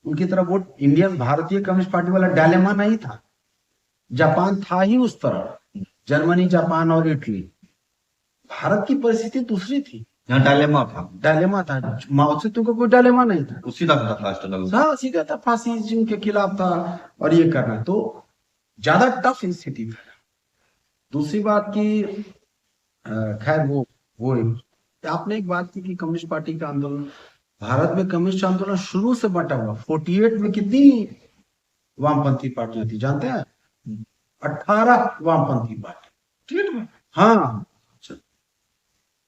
उनकी तरह वो इंडियन भारतीय कम्युनिस्ट पार्टी वाला डायलेमा नहीं था। जापान था ही उस तरह, जर्मनी, जापान और इटली। भारत की परिस्थिति दूसरी थी, यहाँ डायलेमा था, डायलेमा था। माओ से तुमको कोई डायलेमा नहीं था, उसी का था स्ट्रगल। हाँ सीधा था, फासिज्म के खिलाफ था, और ये करना तो ज्यादा टफ स्थिति था। दूसरी बात की खैर वो आपने एक बात की कि कम्युनिस्ट पार्टी का आंदोलन, भारत में कम्युनिस्ट आंदोलन शुरू से बटा हुआ। 48 में कितनी वामपंथी पार्टियां थी जानते हैं? 18 वामपंथी पार्टी। हाँ,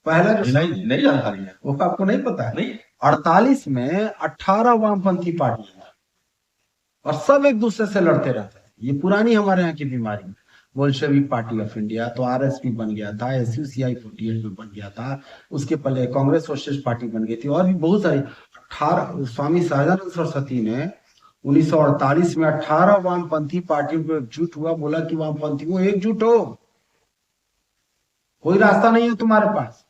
पहला जो नहीं जानकारी है, वो आपको नहीं पता है? नहीं। 48 में 18 वामपंथी पार्टियां, और सब एक दूसरे से लड़ते रहते थे। ये पुरानी हमारे यहाँ की बीमारी। बोल्शेविक पार्टी ऑफ इंडिया तो आरएसपी बन गया था, एसयूसीआई 48 में बन गया था, उसके पहले कांग्रेस सोशलिस्ट पार्टी बन गई थी, और भी बहुत सारी। 18 स्वामी सहजानंद सरस्वती ने 1948 में 18 वामपंथी पार्टियों को एकजुट हुआ, बोला कि वामपंथियों एकजुट हो, कोई रास्ता नहीं है तुम्हारे पास।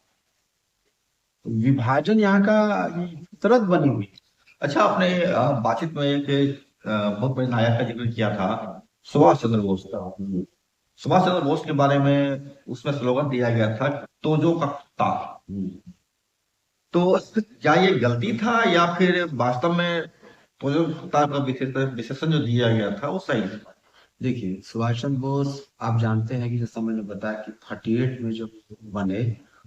विभाजन यहाँ का फितरत बनी हुई। अच्छा आपने बातचीत में एक बहुत बड़े नायक का जिक्र किया था, सुभाष चंद्र बोस का। सुभाष चंद्र बोस के बारे में उसमें स्लोगन दिया गया था, तोजो का कुत्ता। तो क्या ये गलती था या फिर वास्तव में तोजो का कुत्ता का विशेषण जो दिया गया था वो सही था? देखिए, सुभाष चंद्र बोस, आप जानते हैं कि जैसा मैंने बताया कि 38 में जो बने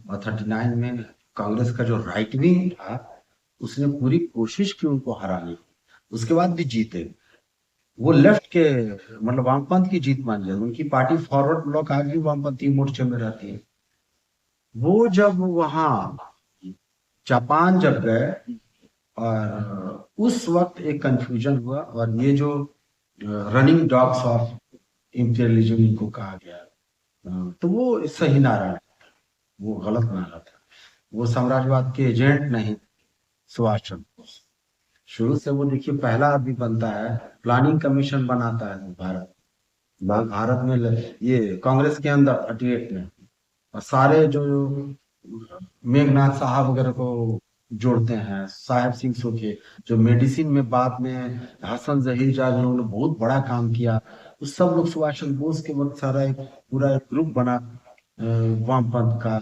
और 39 में कांग्रेस का जो राइट विंग था, उसने पूरी कोशिश की उनको हराने की, उसके बाद भी जीते। वो लेफ्ट के, मतलब वामपंथ की जीत मान जाए। उनकी पार्टी फॉरवर्ड ब्लॉक आज भी वामपंथी मोर्चे में रहती है। वो जब वहां जापान जब गए, और उस वक्त एक कंफ्यूजन हुआ, और ये जो रनिंग डॉग्स ऑफ इंपीरियलिज्म इनको कहा गया, तो वो सही नारा, वो गलत नारा था। वो साम्राज्यवाद के एजेंट नहीं, सुभाष चंद्र बोस शुरू से। वो देखिए, पहला आदमी बनता है, प्लानिंग कमीशन बनाता है भारत में, ये कांग्रेस के अंदर 38 में, और सारे जो मेघनाथ साहब वगैरह को जोड़ते हैं, साहेब सिंह सोखे, जो मेडिसिन में बाद में हसन जहीर जहाँ उन्होंने बहुत बड़ा काम किया, उस सब लोग सुभाष चंद्र बोस के वक्त सारा एक पूरा एक ग्रुप बना वामपंथ का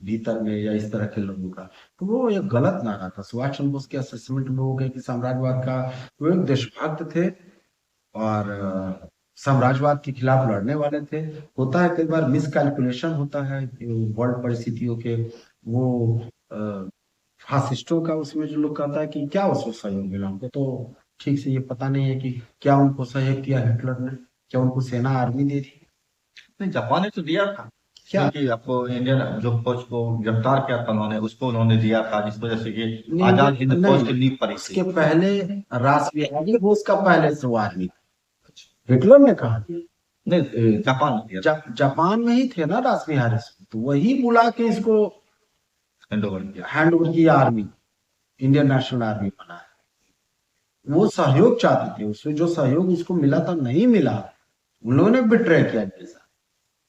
भीतर में, या इस तरह के लोगों का। तो वो एक गलत नारा था। सुभाष चंद्र बोस के असेसमेंट में हो गए कि साम्राज्यवाद का, वो एक देशभक्त थे और साम्राज्यवाद के खिलाफ लड़ने वाले थे। होता है कई बार मिसकैलकुलेशन होता है वर्ल्ड परिस्थितियों के, वो फासिस्टों का, उसमें जो लोग कहता है कि क्या उसको सहयोग मिला, हमको तो ठीक से ये पता नहीं है कि क्या उनको सहयोग किया हिटलर ने, क्या उनको सेना आर्मी दे दी। नहीं, जापान ने तो दिया था क्या? क्योंकि आपको इंडियन जो फौज को गिरफ्तार किया था उन्होंने, उसको उन्होंने दिया था, जिस वजह से कि नहीं, आजाद हिंद फौज की नहीं, नींव पड़ी थी। उसके पहले रासबिहारी बोस का पहले से वो आर्मी, हिटलर ने कहा नहीं, जापान ने दिया, जापान में ही थे ना रासबिहारी, तो वही बुला के इसको हैंड ओवर किया। हैंड ओवर की आर्मी, इंडियन नेशनल आर्मी बना है। वो सहयोग चाहते थे, उसमें जो सहयोग उसको मिला था नहीं मिला, उन लोगों ने बिट्रे किया मेरे साथ।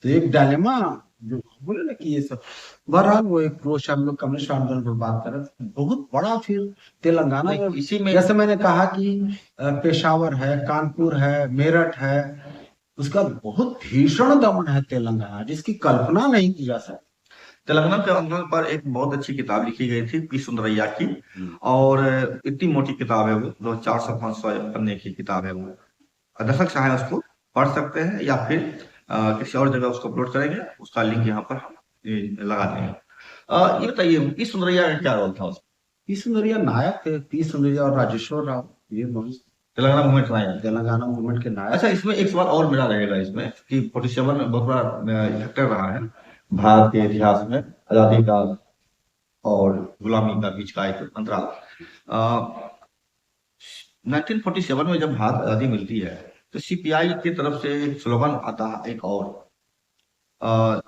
तो एक डायलेमा जो बोले ना कि ये सब, बहरहाल वो एक क्रोश, हम लोग कम्युनिस्ट आंदोलन पर बात कर रहे थे, बहुत बड़ा फिर तेलंगाना नहीं, में, इसी में जैसे मैंने कहा कि पेशावर है, कानपुर है, मेरठ है, उसका बहुत भीषण दमन है तेलंगाना, जिसकी कल्पना नहीं की जा सकती। तेलंगाना के आंदोलन पर एक बहुत अच्छी किताब लिखी गई थी पी सुंदरैया की, और इतनी मोटी किताब है वो 400-500 पन्ने की किताब है वो। दर्शक चाहे उसको पढ़ सकते हैं, या फिर किसी और जगह उसको अपलोड करेंगे, उसका लिंक यहाँ पर हम लगा देंगे। ये बताइए, पी सुंदरैया का क्या रोल था उसमें? पी सुंदरिया नायक थे, पी सुंदरिया और राजेश्वर राव, ये बहुत तेलंगाना मूवमेंट में आया। तेलंगाना मूवमेंट के नायक। अच्छा, इसमें एक सवाल और मेरा रहेगा इसमें कि 47 बहुत बड़ा फैक्टर रहा है भारत के इतिहास में, आजादी का और गुलामी का बीच का एक अंतराल। 1947 में जब भारत आजादी मिलती है, तो सीपीआई की तरफ से एक स्लोगन आता है, एक और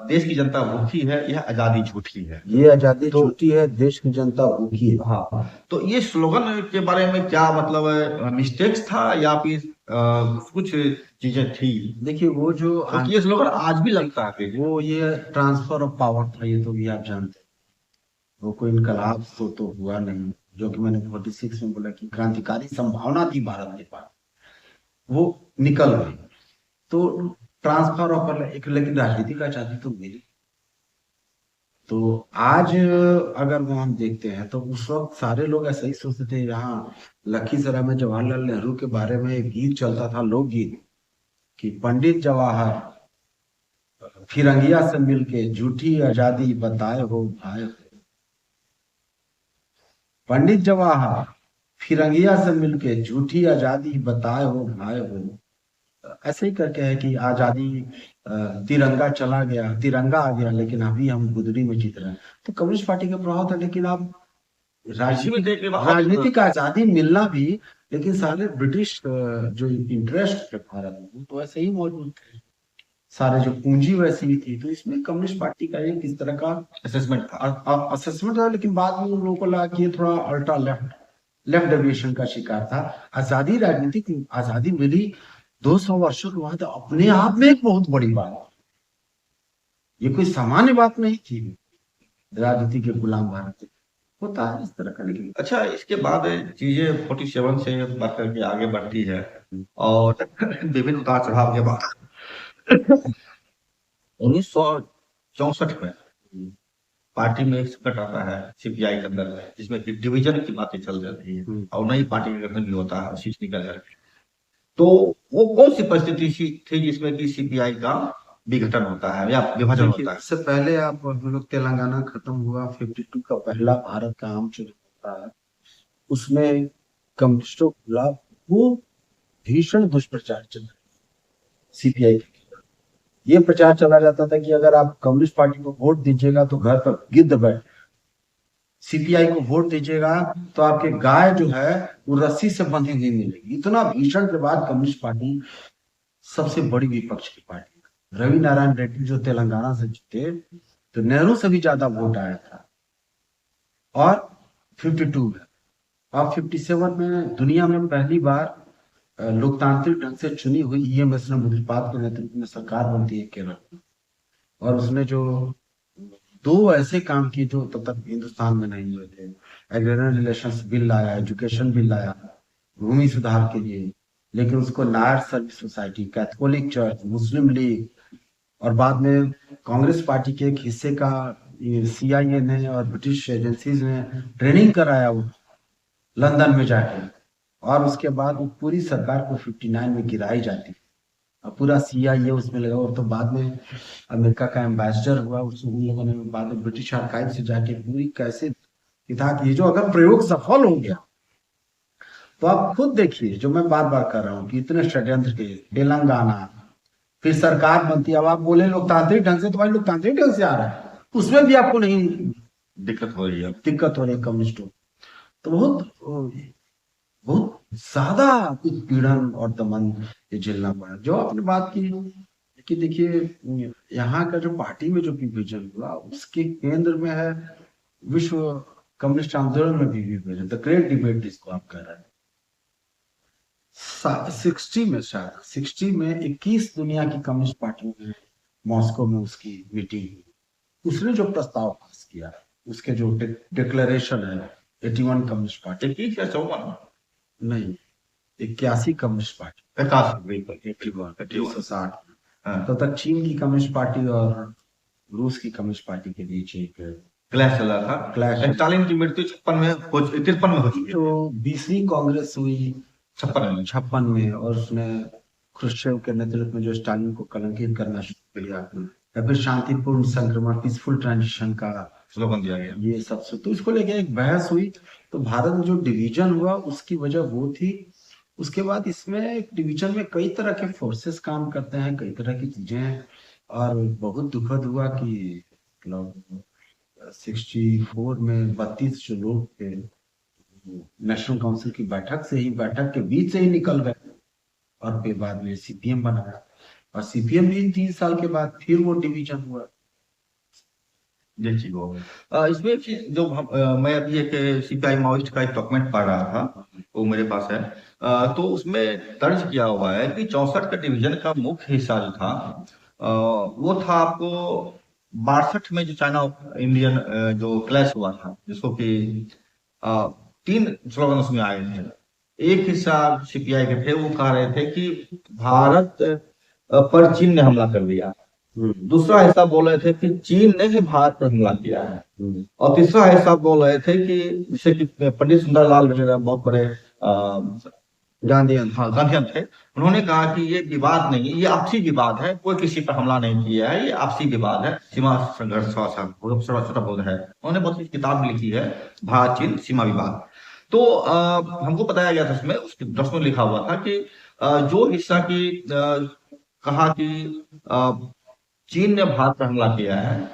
देश की जनता भूखी है, यह आजादी झूठी है। ये आजादी तो छूटी है, देश की जनता भूखी है। हाँ, तो ये स्लोगन के बारे में क्या मतलब मिस्टेक्स था, या फिर कुछ चीजें थी? देखिए वो जो क्योंकि ये स्लोगन आज भी लगता है कि वो ये ट्रांसफर ऑफ पावर था, ये तो भी आप जानते हैं। वो कोई इनकलाब तो हुआ नहीं, जो कि मैंने 46 में बोला कि क्रांतिकारी संभावना थी भारत के पास, वो निकल गई। तो ट्रांसफर ऑफ एक, लेकिन राजनीतिक आजादी तो मिली। तो आज अगर वो हम देखते हैं तो उस वक्त सारे लोग ऐसा ही सोचते थे। यहाँ लखीसराय में जवाहरलाल नेहरू के बारे में एक गीत चलता था, लोकगीत, कि पंडित जवाहर फिरंगिया से मिलके झूठी आजादी बताए हो भाई। पंडित जवाहर फिरंगिया से मिलके झूठी आजादी बताए हो भाई हो। ऐसे ही करके है कि आजादी, तिरंगा चला गया, तिरंगा आ गया, लेकिन अभी हम गुदड़ी में जीत रहे हैं। तो कम्युनिस्ट पार्टी का प्रभाव था। लेकिन अब इसी में देख राजनीतिक आजादी मिलना भी, लेकिन सारे ब्रिटिश जो इंटरेस्ट थे भारत में, तो ऐसे ही मौजूद थे, सारे जो पूंजी वैसी ही थी। तो इसमें कम्युनिस्ट पार्टी का एक किस तरह का असेसमेंट था। असेसमेंट था। लेकिन बाद में उन लोगों को लगा कि ये थोड़ा अल्ट्रा लेफ्ट लेफ्ट डेविएशन का शिकार था। आजादी, राजनीतिक आजादी मिली 200 वर्षों के बाद, अपने आप में एक बहुत बड़ी बात, ये कोई सामान्य बात नहीं थी। राजनीति के गुलाम भारत होता है इस तरह का। लेकिन अच्छा, इसके बाद चीजें 47 से बात करके आगे बढ़ती है, और विभिन्न उतार चढ़ाव के बाद 1964 में पार्टी में एक संकट आता है सीपीआई के अंदर में, जिसमें कि डिवीजन की बातें चल जाती है और नई पार्टी का गठन भी होता है, शीश निकल जाती है। तो वो कौन सी परिस्थिति थी जिसमें कि सीपीआई का विघटन होता है या विभाजन होता है? इससे पहले आप हम लोग तेलंगाना खत्म हुआ, 52 का पहला भारत का आम चुनाव होता है, उसमें कम्युनिस्टों के खिलाफ वो भीषण दुष्प्रचार चल रहा, सीपीआई के खिलाफ ये प्रचार चला जाता था कि अगर आप कम्युनिस्ट पार्टी को वोट दीजिएगा तो घर पर गिद्ध बैठ, सीपीआई को वोट दीजिएगा तो आपके गाय जो है वो रस्सी से बंधी हुई मिलेगी। इतना भीषण के बाद कम्युनिस्ट पार्टी सबसे बड़ी विपक्ष की पार्टी, रवि नारायण रेड्डी जो तेलंगाना से जीते, तो नेहरू से भी ज्यादा वोट आया था। और 52 में और 57 में दुनिया में पहली बार लोकतांत्रिक ढंग से चुनी हुई ईएमएस मुद्रिपाद के नेतृत्व में सरकार बनती है केरल में। और उसने जो दो ऐसे काम किए जो तब तक हिंदुस्तान में नहीं हुए थे। एग्रेरियन रिलेशंस बिल लाया, एजुकेशन बिल लाया भूमि सुधार के लिए, लेकिन उसको Nair Service Society, Catholic Church, Muslim League और बाद में कांग्रेस पार्टी के एक हिस्से का सीआईए ने और ब्रिटिश एजेंसीज ने ट्रेनिंग कराया वो लंदन में जाके। और उसके बाद वो पूरी सरकार को 59 में गिराई जाती, और पूरा सीआईए उसमें लगा। और तो बाद में अमेरिका का एम्बेसडर हुआ, उन लोगों ने बाद में ब्रिटिश आर्काइव से जाके पूरी कैसे था कि जो अगर प्रयोग सफल हो गया तो आप खुद देखिए, जो मैं बार बार कर रहा हूँ कि इतने षड्यंत्र के तेलंगाना, फिर सरकार बनती है। अब आप बोले लोकतांत्रिक ढंग से, तो भाई लोकतांत्रिक ढंग से आ रहा है, उसमें भी आपको नहीं दिक्कत हो रही है। कम्युनिस्टों। तो बहुत बहुत ज्यादा कुछ पीड़न और दमन ये झेलना पड़ा। जो आपने बात की कि देखिए यहाँ का जो पार्टी में जो विभाजन हुआ, उसके केंद्र में है विश्व कम्युनिस्ट आंदोलन में भी विभाजन, द ग्रेट डिबेट जिसको आप कह रहे हैं। 60 में, शायद 60 में 21 दुनिया की कम्युनिस्ट पार्टियों ने मॉस्को में उसकी मीटिंग हुई। उसने जो प्रस्ताव पास किया, उसके जो डिक्लेरेशन है, 81 कम्युनिस्ट पार्टी, 21 या 54? नहीं, 81 कम्युनिस्ट पार्टी, 51, बिल्कुल 81, 51। 1960। हाँ, तब तक चीन की कम्युनिस्ट पार्टी और रूस की कम्युनिस्ट पार्टी के बीच एक क्लैश चल रहा था। क्लैश। स्टालिन की मृत्यु 56 में 53 में हो चुकी तो 20वीं कांग्रेस हुई है, 56 में। 56 में, और उसने खुश्चेव के नेतृत्व में जो स्टालिन को कलंकित करना शुरू किया, या फिर शांतिपूर्ण संक्रमण, पीसफुल ट्रांजिशन का स्लोगन दिया गया। ये सब से, तो इसको लेके एक बहस हुई। तो भारत में जो डिवीजन हुआ उसकी वजह वो थी। उसके बाद इसमें एक डिवीजन में कई तरह के फोर्सेस काम करते हैं, कई तरह की चीजें हैं, और बहुत दुखद हुआ कि मतलब 64 में 32 जो लोग थे नेशनल काउंसिल की बैठक के बीच से ही निकल गए, और फिर बाद में सीपीएम बनाया, और सीपीएम भी 3 साल के बाद फिर वो डिवीजन हुआ। ये चीज हो इसमें एक चीज जो मैं अभी एक सीपीआई माओइस्ट का एक डॉक्यूमेंट पढ़ रहा था, वो मेरे पास है। तो उसमें दर्ज किया हुआ है कि 64 का डिवीजन का मुख्य हिस्सा जो था, वो था आपको 62 में जो चाइना इंडियन जो क्लैश हुआ था, जिसको कि अ, 3 स्लोगन उसमें आए थे। एक हिस्सा सीपीआई के थे, वो कह रहे थे कि भारत पर चीन ने हमला कर दिया। दूसरा हिस्सा बोल रहे थे कि चीन ने ही भारत पर हमला किया है। और तीसरा हिस्सा बोल रहे थे कि जैसे कि पंडित सुंदरलाल वगैरह बहुत बड़े गांधीयन, हाँ गांधीयन थे। उन्होंने कहा कि ये विवाद नहीं, ये आपसी विवाद है, कोई किसी पर हमला नहीं किया है, ये आपसी विवाद है, सीमा संघर्ष छोटा छोटा बोध है। उन्होंने बहुत सी किताब भी लिखी है, भारत चीन सीमा विवाद। तो हमको बताया गया था, उसमें उसके प्रश्न लिखा हुआ था कि जो हिस्सा की कहा कि चीन ने भारत पर हमला किया है,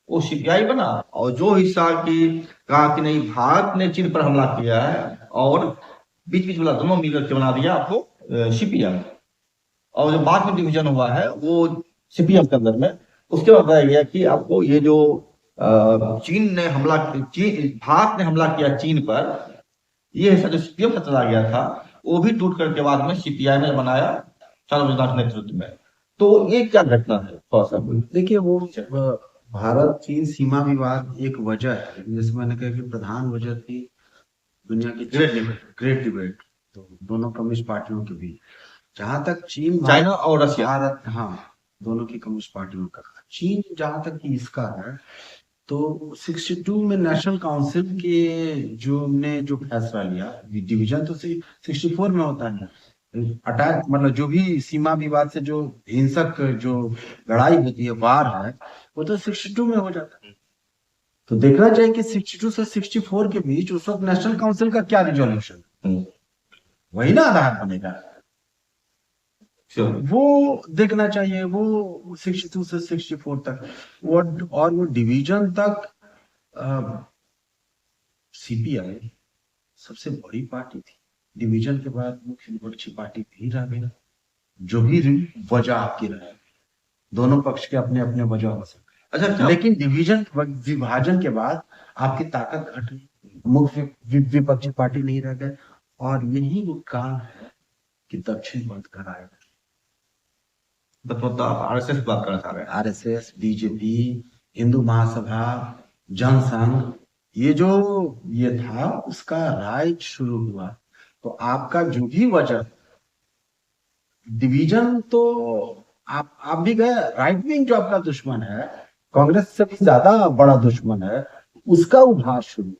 वो सीपीआई बना। और जो हिस्सा की कहा कि नहीं, भारत ने चीन पर हमला किया है, और बीच बीच वाला दोनों मिलकर के बना दिया आपको सीपीएम। और जो बाद में डिवीजन हुआ है वो सीपीएम के अंदर में, उसके बाद बताया गया कि आपको ये जो चीन ने हमला, भारत ने हमला किया चीन पर, ये हिस्सा जो सीपीएम का चला गया था, वो भी टूट करके बाद में सीपीआई ने बनाया चाणक्य के नेतृत्व में। तो ये क्या घटना है, थोड़ा सा देखिए, वो भारत चीन सीमा विवाद एक वजह है, जैसे मैंने कहा कि प्रधान वजह थी दुनिया की ग्रेट डिबेट, तो दोनों कम्युनिस्ट पार्टियों के बीच। जहां तक चीन चाइना और रशिया, भारत, हाँ, दोनों की कम्युनिस्ट पार्टियों का। चीन जहां तक कि इसका है, तो 62 में नेशनल काउंसिल के जो फैसला लिया, डिवीजन तो 64 में होता है। अटैक मतलब जो भी सीमा विवाद से जो हिंसक जो लड़ाई होती है, वार है, वो तो 62 में हो जाता है। तो देखना चाहिए कि 62 से 64 के बीच उस वक्त नेशनल काउंसिल का क्या रिजोल्यूशन, वही ना आधार बनेगा। वो देखना चाहिए, वो 62 से 64 तक, वो डिवीजन तक सीपीआई सबसे बड़ी पार्टी थी। डिवीजन के बाद मुख्य विपक्षी पार्टी भी रह गई, जो भी वजह आपकी रहे, दोनों पक्ष के अपने अपने वजह हो सकते हैं। अच्छा, लेकिन विभाजन के बाद आपकी ताकत घट गई, मुख्य विपक्षी पार्टी नहीं रह गए, और यही वो कारण है कि दक्षिण बंद कराया। मतलब आप आरएसएस की बात करना चाह रहे हैं? आरएसएस, बीजेपी, हिंदू महासभा, जनसंघ, ये था, उसका राइट शुरू हुआ। तो आपका जो भी वजह डिवीजन, तो आप भी गए, राइट विंग जो आपका दुश्मन है, कांग्रेस से भी ज्यादा बड़ा दुश्मन है, उसका उभार शुरू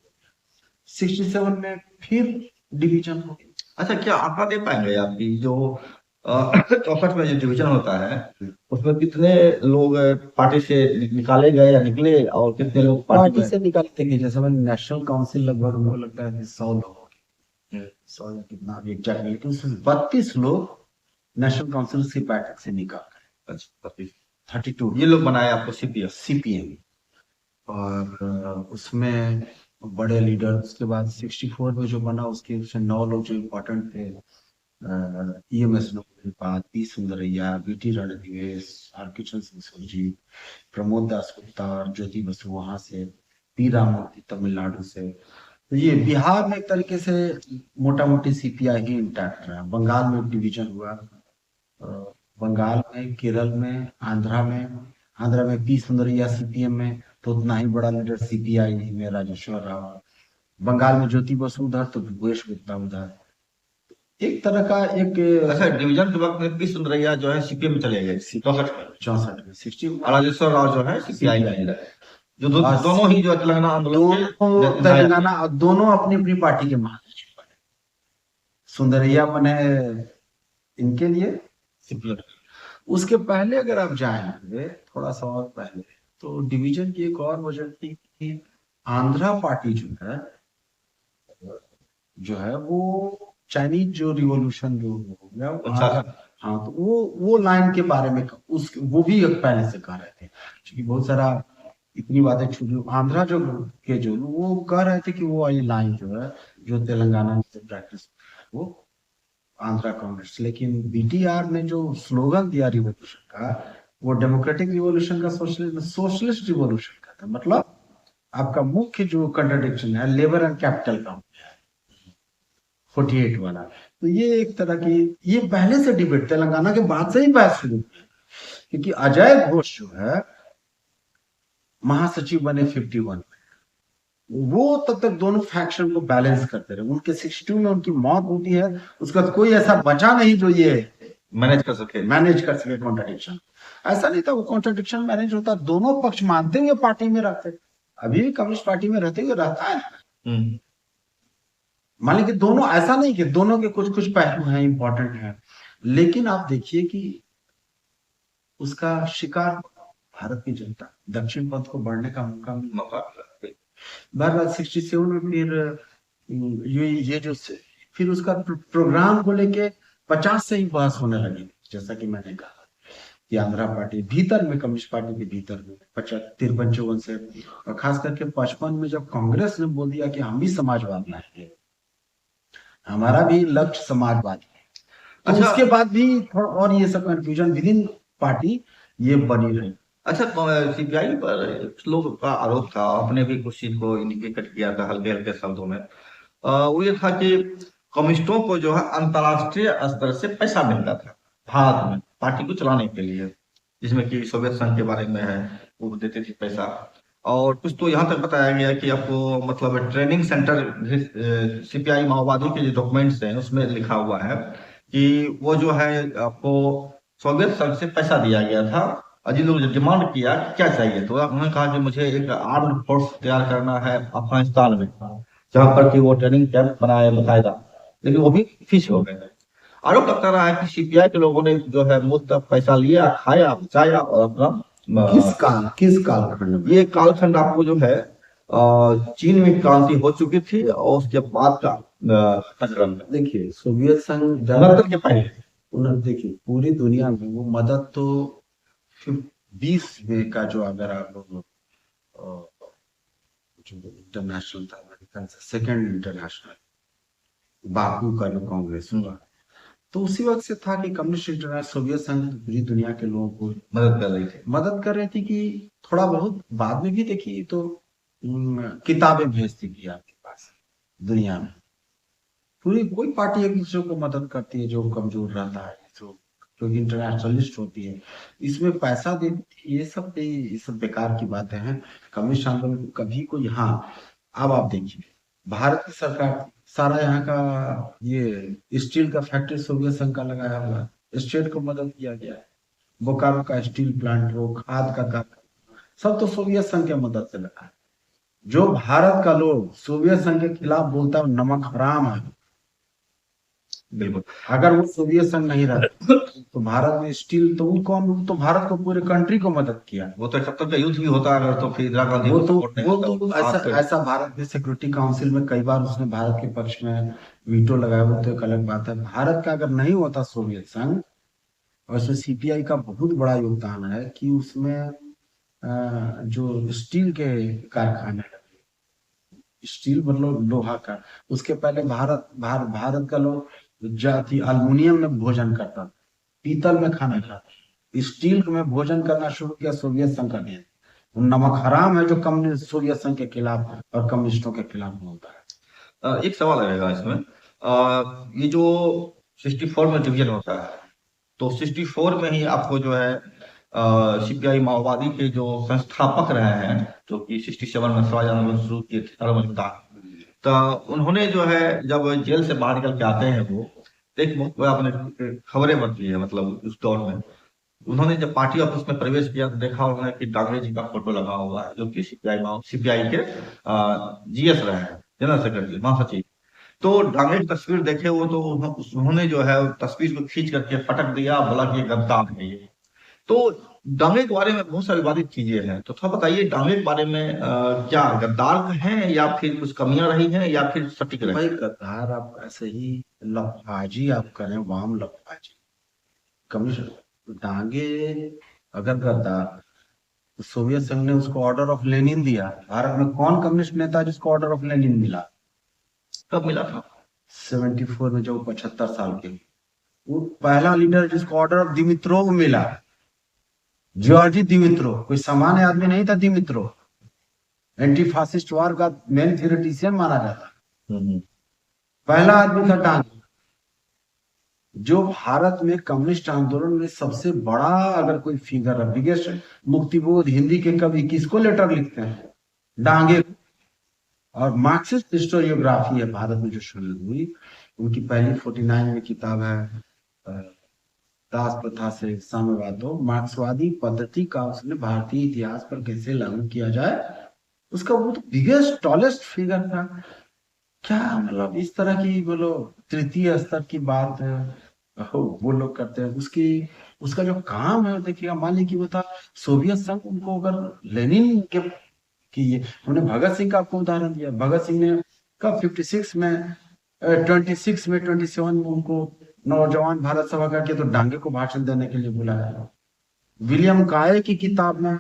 67 में फिर डिवीजन हो गया। अच्छा, क्या आंकड़ा दे पाएंगे आपकी जो 64 में जो डिवीजन होता है, उसमें कितने लोग पार्टी से निकाले गए या निकले, और कितने लोग पार्टी से निकालते हैं? जैसे मैंने नेशनल काउंसिल लगभग हमको लगता है 100 लोग, 100 या कितना एग्जैक्ट, लेकिन उसमें 32 लोग नेशनल काउंसिल की बैठक से निकाल गए। अच्छा, 32 ये लोग बनाए आपको सीपीएम, और उसमें बड़े लीडर। उसके बाद 64 में जो बना, उसके 9 लोग जो इम्पोर्टेंट थे, ईएमएस नौपाल, पी सुंदरैया, बीटी रणदिवेश, हरकिशन सिंह सुरजी, प्रमोद दास गुप्ता और ज्योति बसु वहां से, पी राममूर्ति तमिलनाडु से, तो ये बिहार में एक तरीके से मोटा मोटी सीपीआई ही इंटैक्ट रहा। बंगाल में डिवीजन हुआ, बंगाल में, केरल में, आंध्रा में पी सुंदरैया सीपीएम में, तो उतना ही बड़ा लीडर सीपीआई में राजेश्वर राव। बंगाल में ज्योति बसु उधर, तो भूपेश गुप्ता उधर। एक तरह का एक अच्छा, डिवीजन के वक्त में पी सुंदरैया जो है सीपीएम में चले गए 64 में, 64 में 60 राजेश्वर राव जो है सीपीआई में आए। जो दोनों ही जो है तेलंगाना आंदोलन के तेलंगाना, दोनों अपनी अपनी पार्टी के महासचिव बने। सुंदरैया बने इनके लिए सीपीएम। उसके पहले अगर आप जाएंगे थोड़ा सा और पहले, तो डिवीजन की एक और वजह थी कि आंध्रा पार्टी जो है वो चाइनीज जो रिवॉल्यूशन जो हो गया, अच्छा। हाँ, तो वो लाइन के बारे में वो भी पहले से कह रहे थे, क्योंकि बहुत सारा इतनी बातें छुपी। आंध्रा जो वो कह रहे थे कि वो ये लाइन जो है, जो तेलंगाना से प्रैक्टिस, वो आंध्रा कांग्रेस। लेकिन बीटीआर ने जो स्लोगन दिया रिवॉल्यूशन का, वो डेमोक्रेटिक रिवॉल्यूशन का सोशलिस्ट रिवॉल्यूशन का था। मतलब आपका मुख्य जो कंट्राडिक्शन है लेबर एंड कैपिटल का 48 वाला। तो ये एक तरह की, ये पहले से डिबेट तेलंगाना के बाद से ही बहस शुरू हुई, क्योंकि अजय घोष जो है महासचिव बने 51 में, वो तब तक दोनों फैक्शन को बैलेंस करते रहे। उनके 62 में उनकी मौत होती है, उसके बाद कोई ऐसा बचा नहीं जो ये मैनेज कर सके कॉन्ट्राडिक्शन। ऐसा नहीं था, वो कॉन्ट्राडिक्शन मैनेज होता, दोनों पक्ष मानते हुए पार्टी में रहते। अभी भी कम्युनिस्ट पार्टी में रहते हुए रहता है। मान लीजिए दोनों, ऐसा नहीं कि दोनों के कुछ कुछ पहलू हैं इंपॉर्टेंट हैं, लेकिन आप देखिए कि उसका शिकार भारत की जनता, दक्षिण पथ को बढ़ने का मौका मिला। बहरहाल 67 में फिर ये जो फिर उसका प्रोग्राम को लेके 50 से ही बहस होने लगी। जैसा कि मैंने कहा कि आंध्रा पार्टी भीतर में, कम्युनिस्ट पार्टी के भीतर में 53-54 से, और खास करके 55 में जब कांग्रेस ने बोल दिया कि हम भी समाजवाद लाएंगे, हमारा भी लक्ष्य समाजवाद है, तो अच्छा, उसके बाद भी थोड़ा और ये सब कंफ्यूजन विद इन पार्टी ये बनी रही। अच्छा, सीपीआई पर लोग का आरोप था, आपने भी कुछ चीज को इंडिकेट किया था हल्के हल्के शब्दों में। वो ये था कि कम्युनिस्टों को जो है अंतरराष्ट्रीय स्तर से पैसा मिलता था भारत में पार्टी को चलाने के लिए, जिसमें कि सोवियत संघ के बारे में है, वो देते थे पैसा। और कुछ तो यहाँ तक बताया गया कि आपको मतलब ट्रेनिंग सेंटर, सीपीआई माओवादी के जो डॉक्यूमेंट्स हैं उसमें लिखा हुआ है कि वो जो है आपको सोवियत संघ से पैसा दिया गया था। और जिन लोगों ने डिमांड किया कि क्या चाहिए, तो उन्होंने कहा कि मुझे एक आर्म्ड फोर्स तैयार करना है अफगानिस्तान में, जहां पर कि वो ट्रेनिंग कैंप बनाए बाकायदा, लेकिन वो भी फिश हो गए। आरोप लगता रहा है कि सीपीआई के लोगों ने जो है मुफ्त पैसा लिया, खाया, बचाया और अपना किस कालखंड में? ये कालखंड आपको जो है चीन में क्रांति हो चुकी थी और उसके बाद का संक्रमण। देखिए सोवियत संघ के पहले देखिए पूरी दुनिया में वो मदद तो 20 में का जो, अगर आप जो इंटरनेशनल था अमेरिकन से, सेकेंड इंटरनेशनल बाकू का जो कांग्रेस हुआ, तो उसी वक्त से था कि कम्युनिस्ट इंटरनेशनल, सोवियत संघ पूरी दुनिया के लोगों को मदद कर रही थी कि थोड़ा बहुत। बाद में भी देखिए तो किताबें भेजती थी आपके पास दुनिया में, पूरी कोई पार्टी एक दूसरे को मदद करती है जो कमजोर रहता है, जो इंटरनेशनलिस्ट होती है, इसमें पैसा दे, ये सब बेकार की बातें हैं। कम्युनिस्ट आंदोलन कभी कोई, हाँ अब आप देखिए भारत की सरकार सारा यहाँ का ये स्टील का फैक्ट्री सोवियत संघ का लगाया हुआ है, स्टेट को मदद किया गया है, बोकारो का स्टील प्लांट हो, खाद का कारखाना, सब तो सोवियत संघ के मदद से लगा है। जो भारत का लोग सोवियत संघ के खिलाफ बोलता है नमक हराम है, बिल्कुल, अगर वो सोवियत संघ नहीं रहता तो भारत में स्टील, तो तो भारत को, पूरे कंट्री को मदद किया। वो तो 71 का युद्ध भी होता अगर तो फिर इंदिरा गांधी वो ऐसा भारत में सिक्योरिटी काउंसिल में कई बार उसने भारत के पक्ष में वीटो लगाया, वो तो एक अलग बात है। भारत का अगर नहीं होता सोवियत संघ, और उसमें सीपीआई का बहुत बड़ा योगदान है कि उसमें जो स्टील के कारखाने, स्टील मतलब लोहा का, उसके पहले भारत का लोग जाति अल्युमिनियम में भोजन करता, पीतल में खाना खाता, स्टील में भोजन करना शुरू किया सोवियत संघ ने। नमक हराम है जो कम्युनिस्ट सोवियत संघ के खिलाफ और कम्युनिस्टों के खिलाफ बोलता है। एक सवाल रहेगा इसमें। ये जो 64 में डिवीजन होता है, तो 64 में ही आपको जो है सीपीआई माओवादी के जो संस्थापक रहे हैं, जो कि 67 में सवाई आंदोलन शुरू किए थे चारों मजूमदार, तो उन्होंने जो है जब जेल से बाहर निकल के आते हैं वो, तो एक बहुत बड़ा अपने खबरें बनती है, मतलब उस दौर में उन्होंने जब पार्टी ऑफिस में प्रवेश किया तो देखा उन्होंने कि डांगरे जी का फोटो लगा हुआ है, जो कि सीपीआई के जीएस रहे हैं, जनरल सेक्रेटरी, महासचिव। तो डांगरे की तस्वीर देखे वो, तो उन्होंने जो है तस्वीर को खींच करके पटक दिया, बोला कि ये गद्दार है ये। तो डांगे के बारे में बहुत सारी विवादित चीजें हैं, तो थोड़ा बताइए डांगे के बारे में, क्या गद्दार हैं या फिर कुछ कमियां रही हैं या फिर सटीक रहे? भाई गद्दार आप ऐसे ही लफाजी आप करें, वाम लफाजी कमीशन डांगे अगर गद्दार, तो सोवियत संघ ने उसको ऑर्डर ऑफ लेनिन दिया। भारत में कौन कम्युनिस्ट नेता है जिसको ऑर्डर ऑफ लेनिन मिला? कब मिला था? 74 में, जो 75 साल के, वो पहला लीडर जिसको ऑर्डर ऑफ दिमित्रोव मिला, जॉर्जी दिमित्रोव। कोई सामान्य आदमी नहीं था दिमित्रोव। एंटी फासिस्ट वार का मेन थियोरेटिशियन माना जाता। पहला आदमी था डांगे, जो भारत में कम्युनिस्ट आंदोलन में सबसे बड़ा अगर कोई फिगर है, बिगेस्ट मुक्तिबोध हिंदी के कवि किसको लेटर लिखते हैं? डांगे। और मार्क्सिस्ट हिस्टोरियोग्राफी है भारत में जो शुरू हुई, उनकी पहली 49 में किताब है दास प्रथा से साम्यवादो, मार्क्सवादी पद्धति का उसने भारतीय इतिहास पर कैसे लागू किया जाए, उसका वो तो बिगेस्ट टॉलेस्ट फिगर था। क्या मतलब इस तरह की बोलो तृतीय स्तर की बात वो लोग करते हैं। उसका जो काम है देखिएगा, मान लीजिए कि वो था सोवियत संघ, उनको अगर लेनिन के कि ये उन्होंने भगत सिंह का आपको उदाहरण दिया। भगत सिंह ने कब 56 में 26 में 27 में उनको नौजवान भारत सभा करके तो डांगे को भाषण देने के लिए बुलाया। विलियम काय की किताब में,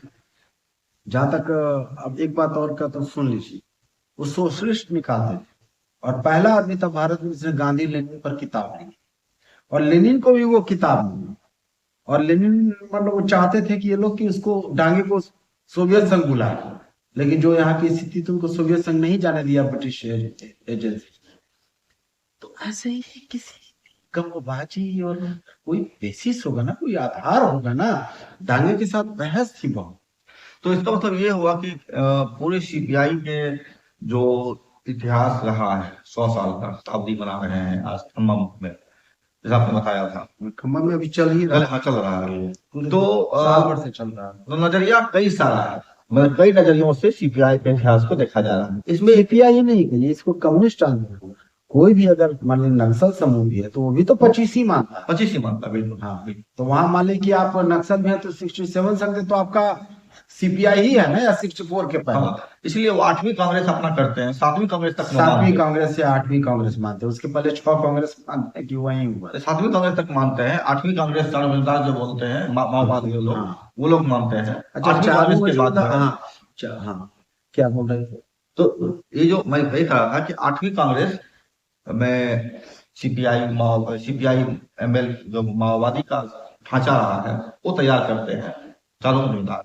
जहां तक अब एक बात और का तो सुन लीजिए, वो सोशलिस्ट निकालते थे और पहला आदमी था भारत में जिसने गांधी लेनिन पर किताब लिखी, और लेनिन को भी वो किताब मिली। और लेनिन मतलब वो चाहते थे कि ये लोग कि उसको डांगे को सोवियत संघ बुलाए, लेकिन जो यहाँ की स्थिति थी उनको सोवियत संघ नहीं जाने दिया ब्रिटिश एजेंसी। तो ऐसे ही किसी गमबाजी और कोई बेसिस होगा ना, कोई आधार होगा ना। डांगे के साथ बहस थी बहुत। तो इसका मतलब ये हुआ कि पूरे सीपीआई के जो इतिहास रहा है 100 साल का, शताब्दी मना रहे हैं आज खम्मम में, जैसा आपने बताया था। खम्मम में अभी चल ही रहा है। हाँ, चल रहा है। पूरे तो साल भर से चल रहा है। तो नजरिया कई सारा है, मतलब कई नजरियों से सीपीआई के इतिहास को देखा जा रहा है। इसमें सीपीआई नहीं कहिए, इसको कम्युनिस्ट आंदोलन। कोई भी अगर मान लीजिए नक्सल समूह भी है तो वो भी तो 25 ही मानता है। 25 ही मानता, बिल्कुल। हाँ, तो वहां मान लीजिए कि आप नक्सल में है तो 67 सकते, तो आपका सीपीआई ही है ना, या 64 के पहले। हाँ, इसलिए वो 8वीं कांग्रेस अपना करते हैं, 7वीं कांग्रेस तक 7वीं कांग्रेस से 8वीं कांग्रेस मानते हैं, उसके पहले 6 कांग्रेस मानते हैं कि वही हुआ। 7वीं कांग्रेस तक मानते हैं, 8वीं कांग्रेस चार मजदार जो बोलते हैं माओवादी लोग, वो लोग मानते हैं। अच्छा, 8वीं कांग्रेस के बाद हाँ, क्या बोल रहे थे? तो ये जो मैं वही कह रहा था कि 8वीं कांग्रेस में सीपीआई एमएल जो माओवादी का ढांचा रहा है वो तैयार करते हैं चारों मजदार।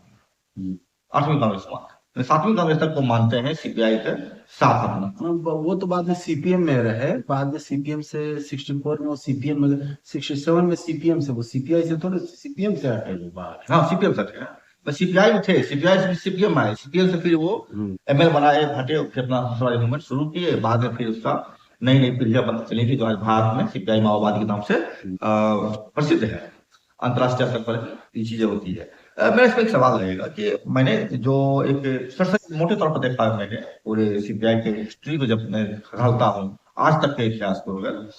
8वीं कांग्रेस मानते, 7वीं कांग्रेस तक वो मानते हैं सीपीआई के साथ अपना। वो तो बाद में सीपीएम में रहे, बाद में सीपीएम से 64 में वो सीपीएम में, 67 में सीपीएम से वो सीपीआई से थोड़े सीपीएम से हटे वो बाहर। हाँ, सीपीएम से हटे, बस सीपीआई में थे, सीपीआई से सीपीएम आए, सीपीएम से फिर वो एमएल बनाए, हटे, फिर अपना मूवमेंट शुरू किए। बाद में फिर उसका नई नई पीढ़ियां बनती चली थी, जो आज भारत में सीपीआई माओवादी के नाम से प्रसिद्ध है, अंतरराष्ट्रीय स्तर पर ये चीजें होती है। मेरा इसमें एक सवाल रहेगा कि मैंने जो एक सरसरी मोटे तौर पर देखा है मैंने पूरे सीपीआई के हिस्ट्री को, जब मैं खंगालता हूँ आज तक के इतिहास को अगर,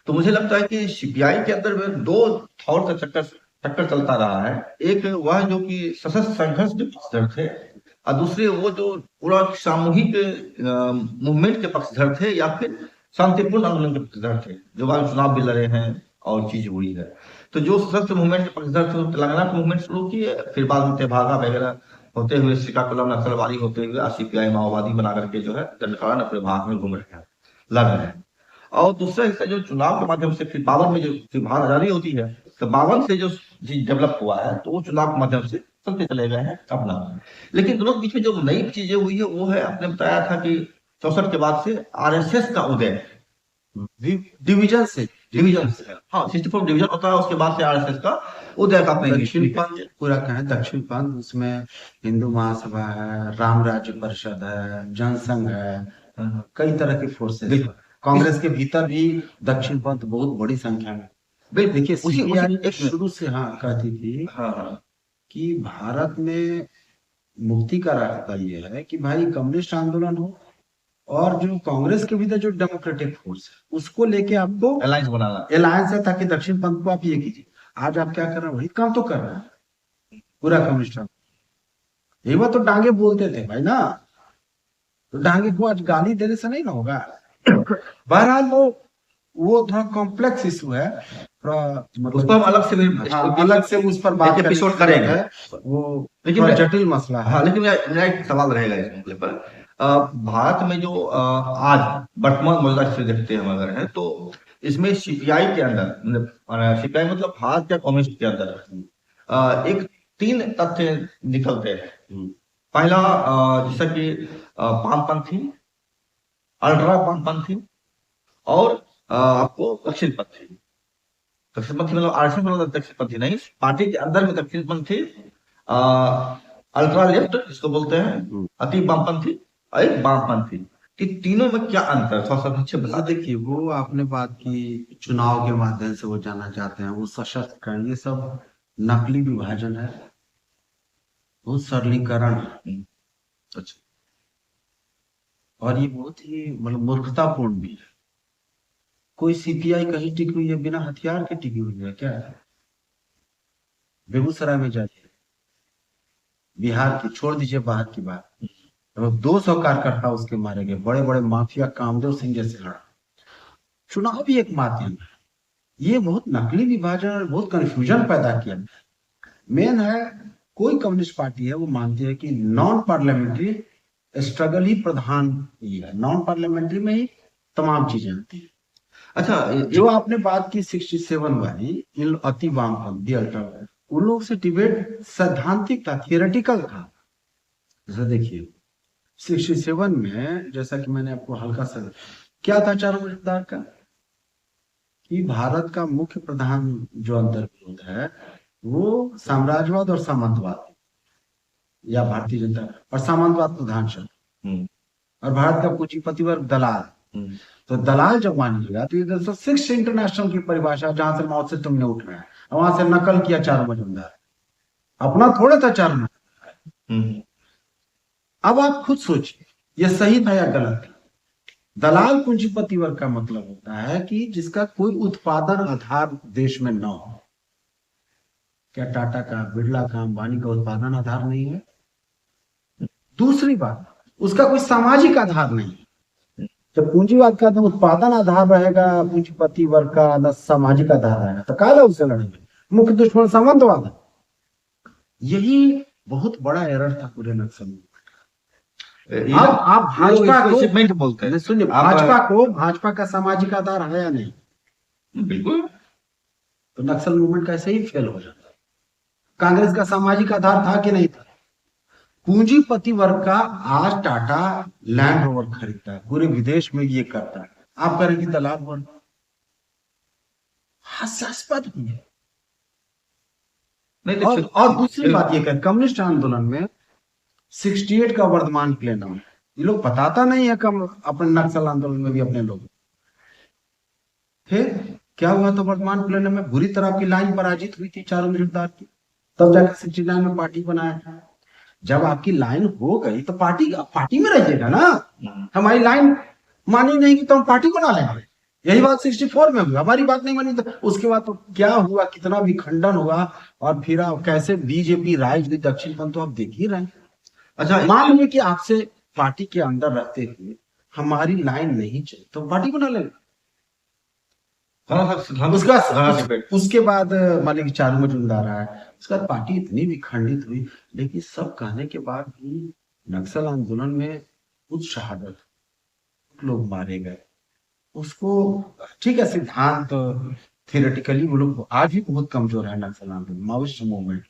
तो मुझे लगता है कि सीपीआई के अंदर में दो थॉट का चक्कर चलता रहा है। एक वह जो कि सशस्त्र संघर्ष के पक्षधर थे, और दूसरे वो जो पूरा सामूहिक मूवमेंट के पक्षधर थे या फिर शांतिपूर्ण आंदोलन के पक्षधर थे, जो बाद चुनाव भी लड़े हैं और चीज हुई है। तो जो सशस्त्र मूवमेंट के पक्षधर थे तेलंगाना का मूवमेंट शुरू किए, फिर बाद में तेभागा वगैरह होते हुए, श्रीकाकुलम नक्सलवादी होते हुए सीपीआई माओवादी बना करके जो है दंडकारण अपने भाग में घूम रहे हैं, लड़ रहे हैं। और दूसरा हिस्सा जो चुनाव के माध्यम से फिर 52 में जो भारत आजादी होती है, तो 52 से जो चीज डेवलप हुआ है तो वो चुनाव के माध्यम से चलते चले गए हैं अपना। लेकिन दोनों के बीच में जो नई चीजें हुई है वो है, आपने बताया था कि 64 के बाद से आरएसएस का उदय, डिवीजन से डिवीजन से, हाँ 64 डिवीजन होता है, उसके बाद से आरएसएस का उदय का अपने दक्षिण पंथ पूरा कहें, दक्षिण पंथ उसमें हिंदू महासभा है, राम राज्य परिषद है, जनसंघ है, कई तरह की फोर्सेस है। कांग्रेस के भीतर भी दक्षिण पंथ बहुत बड़ी संख्या में। देखिए सीपीआई एक शुरू से कहती थी कि भारत में मुक्ति का रास्ता ये है कि भाई कम्युनिस्ट आंदोलन हो और जो कांग्रेस के भीतर जो डेमोक्रेटिक फोर्स है उसको लेके आपको अलायंस है, ताकि दक्षिण पंथ को आप ये कीजिए। आज आप क्या कर रहे हैं, वही काम तो कर रहे हैं पूरा कम्युनिस्ट। यही बात तो डांगे बोलते थे भाई ना, तो डांगे को आज गाली देने से नहीं ना होगा। बहरहाल वो थोड़ा कॉम्प्लेक्स इशू है, उस पर हम अलग से उस पर बात एपिसोड करेंगे, वो लेकिन जटिल मसला है। हाँ, लेकिन मेरा एक सवाल रहेगा इस मसले पर। भारत में जो आज वर्तमान मौजूदा स्थिति देखते हैं हम अगर है, तो इसमें सीपीआई के अंदर, सीपीआई मतलब भारत या कम्युनिस्ट के अंदर एक 3 तथ्य निकलते हैं। पहला जैसा कि वामपंथी, अल्ट्रा वामपंथी और आपको दक्षिणपंथी। दक्षिणपंथी मतलब आरएसएस मतलब दक्षिणपंथी नहीं, पार्टी के अंदर में दक्षिणपंथी, अल्ट्रा लेफ्ट जिसको बोलते हैं, अति वामपंथी और एक वामपंथी। कि तीनों में क्या अंतर, थोड़ा सा पीछे बता। देखिए वो आपने बात की चुनाव के माध्यम से वो जाना चाहते हैं, वो सशस्त्रकरण, ये सब नकली विभाजन है, बहुत सरलीकरण है। अच्छा, और ये बहुत ही मतलब मूर्खतापूर्ण भी है। कोई सीपीआई कहीं टिकी हुई है बिना हथियार के टिकी हुई है क्या? बेगूसराय में जाइए, बिहार की छोड़ दीजिए, बाहर की बात, तो 200 कार्यकर्ता उसके मारे गए, बड़े बड़े माफिया कामदेव सिंह जैसे लड़ा। चुनाव भी एक माध्यम है। ये बहुत नकली विभाजन और बहुत कंफ्यूजन पैदा किया। मेन है कोई कम्युनिस्ट पार्टी है वो मानती है कि नॉन पार्लियामेंट्री स्ट्रगल ही प्रधान ये है, नॉन पार्लियामेंट्री में ही तमाम चीजें होती है। अच्छा, जो आपने बात की 67 वाली, इन अति वामपंथी अल्ट्रा, उन लोगों से डिबेट सैद्धांतिक था, थियोरेटिकल था। जैसे देखिए 67 में, जैसा कि मैंने आपको हल्का सा, क्या था चारों मजेदार का, कि भारत का मुख्य प्रधान जो अंतर्विरोध है वो साम्राज्यवाद और सामंतवाद, या भारतीय जनता और सामंतवाद प्रधान शब्द, और भारत का पूंजीपति वर्ग दलाल। तो दलाल जब मानिएगा तो ये 6 इंटरनेशनल की परिभाषा, जहां से माओ से तुमने उठना है, वहां से नकल किया चारों मजूमदार, अपना थोड़े था चारों मजूमदार। अब आप खुद सोचिए ये सही था या गलत था। दलाल पूंजीपति वर्ग का मतलब होता है कि जिसका कोई उत्पादन आधार देश में न हो। क्या टाटा का, बिरला का, अंबानी का उत्पादन आधार नहीं है? दूसरी बात, उसका कोई सामाजिक आधार नहीं है। जब पूंजीवाद का तो उत्पादन आधार रहेगा पूंजीपति वर्ग का, न सामाजिक आधार रहेगा, तो काला उसे लड़ेंगे। मुख्य दुश्मन सामंतवाद है। यही बहुत बड़ा एरर था पूरे नक्सल में। आप भाजपा को बोलते हैं, सुनिए, भाजपा का सामाजिक आधार है या नहीं? बिल्कुल। तो नक्सल मूवमेंट कैसे ही फेल हो जाता। कांग्रेस का सामाजिक आधार था कि नहीं था? पूंजीपति वर्ग का आज टाटा लैंड रोवर खरीदता है, पूरे विदेश में ये करता है, आप करेंगे दलाल वर्ग। हास्यास्पद भी है। और दूसरी बात ये कह, कम्युनिस्ट आंदोलन में 68 का वर्धमान प्लेनम, ये लोग बताता नहीं है कम अपने नक्सल आंदोलन में भी अपने लोग। फिर क्या हुआ? तो वर्धमान प्लेनम में बुरी तरह की लाइन पराजित हुई थी चारों मजेदार की, तब जाकर 69 में पार्टी बनाया था। जब आपकी लाइन हो गई तो पार्टी में रहिएगा ना। हमारी लाइन मानी नहीं की तो हम पार्टी बना लेंगे। यही बात 64 में हुई, हमारी बात नहीं मानी तो उसके बाद तो क्या हुआ, कितना विखंडन हुआ, और फिर कैसे बीजेपी राइज हुई दक्षिण पंथ, तो आप देख ही रहे हैं। अच्छा, मान लीजिए कि आपसे पार्टी के अंदर रहते हुए हमारी लाइन नहीं चली तो पार्टी बना लेंगे। उसके बाद मान लीजिए चारों मजूमदार आया, उसके बाद पार्टी इतनी विखंडित हुई। लेकिन सब कहने के बाद भी नक्सल आंदोलन में कुछ शहादत, लोग मारे गए, उसको ठीक है, सिद्धांत थियोरेटिकली वो लोग आज भी बहुत कमजोर है। नक्सल आंदोलन, माओइस्ट मूवमेंट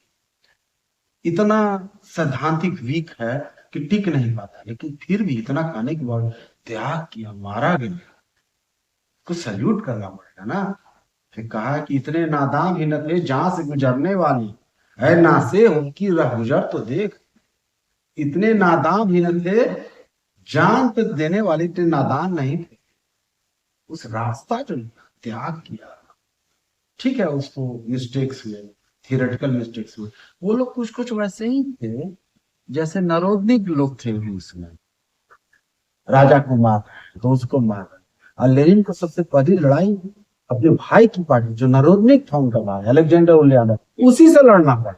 इतना सैद्धांतिक वीक है कि टिक नहीं पाता। लेकिन फिर भी इतना कहने के बाद त्याग किया, मारा गया, को सल्यूट करना पड़ेगा ना। फिर कहा कि इतने नादान ही न थे जहां से गुजरने वाली है नासे उनकी रह गुजर तो देख। इतने नादान ही न थे, जान पे देने वाले इतने नादान नहीं थे। उस रास्ता जो त्याग किया, ठीक है उसको मिस्टेक्स हुए, थियोरेटिकल मिस्टेक्स हुए, वो लोग कुछ कुछ वैसे ही थे जैसे नरोदनिक लोग थे भी उसमें। राजा को मार तो उसको मार, और लेनिन को सबसे पहली लड़ाई अपने भाई की पार्टी जो नरोदनिक था उनका भाई अलेक्जेंडर उलियानोव उसी से लड़ना पड़ा।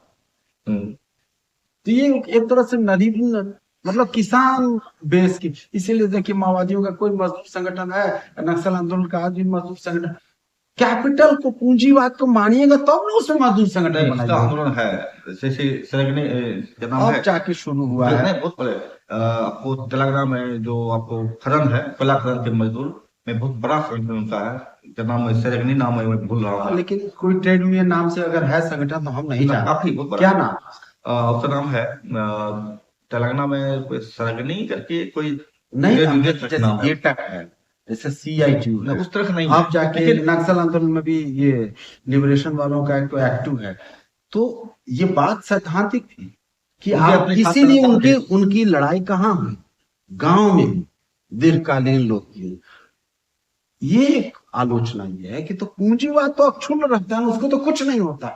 तो ये एक तरह से मतलब किसान बेस की, इसीलिए देखिए माओवादियों का कोई मजदूर संगठन है, नक्सल आंदोलन का आज भी मजदूर संगठन, कैपिटल को पूंजीवाद को मानिएगा तब ना उसमें मजदूर संगठन इसका बनाया आंदोलन है। जैसे सरगनी क्या नाम अब है, जाके शुरू हुआ है। नहीं बहुत पहले आपको तेलंगाना में जो आपको खरन है, कोयला खरन के मजदूर में बहुत बड़ा संगठन उनका है, क्या नाम है, सरगनी नाम है, मैं भूल रहा हूँ। लेकिन कोई ट्रेड यूनियन नाम से अगर है संगठन तो हम नहीं जानते, काफी बहुत बड़ा। क्या नाम? उसका नाम है तेलंगाना में कोई सरगनी करके कोई नहीं ट्रेड नाम, यूनियन का नाम जैसे है, एटक है, जैसे सीआईटी नहीं, उस तरह से नहीं आप है। जाके लेकिन नक्सल आंदोलन में भी ये लिबरेशन वालों का एक एक्टिव है। तो ये बात सैद्धांतिक थी कि उनके आप, अपने खास इसीलिए तरह उनकी से- उनकी लड़ाई कहाँ हुई, गांव में भी दीर्घकालीन लोग की। ये एक आलोचना ये है कि तो पूंजीवाद तो अक्षुण्ण रखता है, उसको तो कुछ नहीं होता।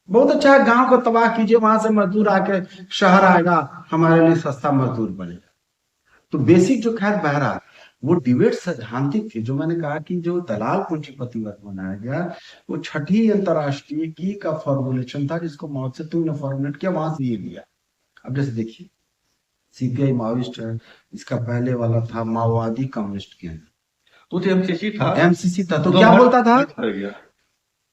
बहुत अच्छा है, गांव को तबाह कीजिए, वहां से मजदूर आके शहर आएगा, हमारे लिए सस्ता मजदूर बनेगा। तो बेसिक जो खैर बहरा वो डिबेट सैद्धांतिक थी। जो मैंने कहा कि जो दलाल पूंजीपतिवाद बनाया गया वो छठी अंतरराष्ट्रीय की का फॉर्मुलेशन था जिसको माओ से तुम ने फॉर्मुलेट किया, वहां से ये लिया। अब जैसे देखिए सीपीआई माओइस्ट है, इसका पहले वाला था माओवादी कम्युनिस्ट के अंदर, वो तो एमसीसी था। एमसीसी था। तो क्या बोलता था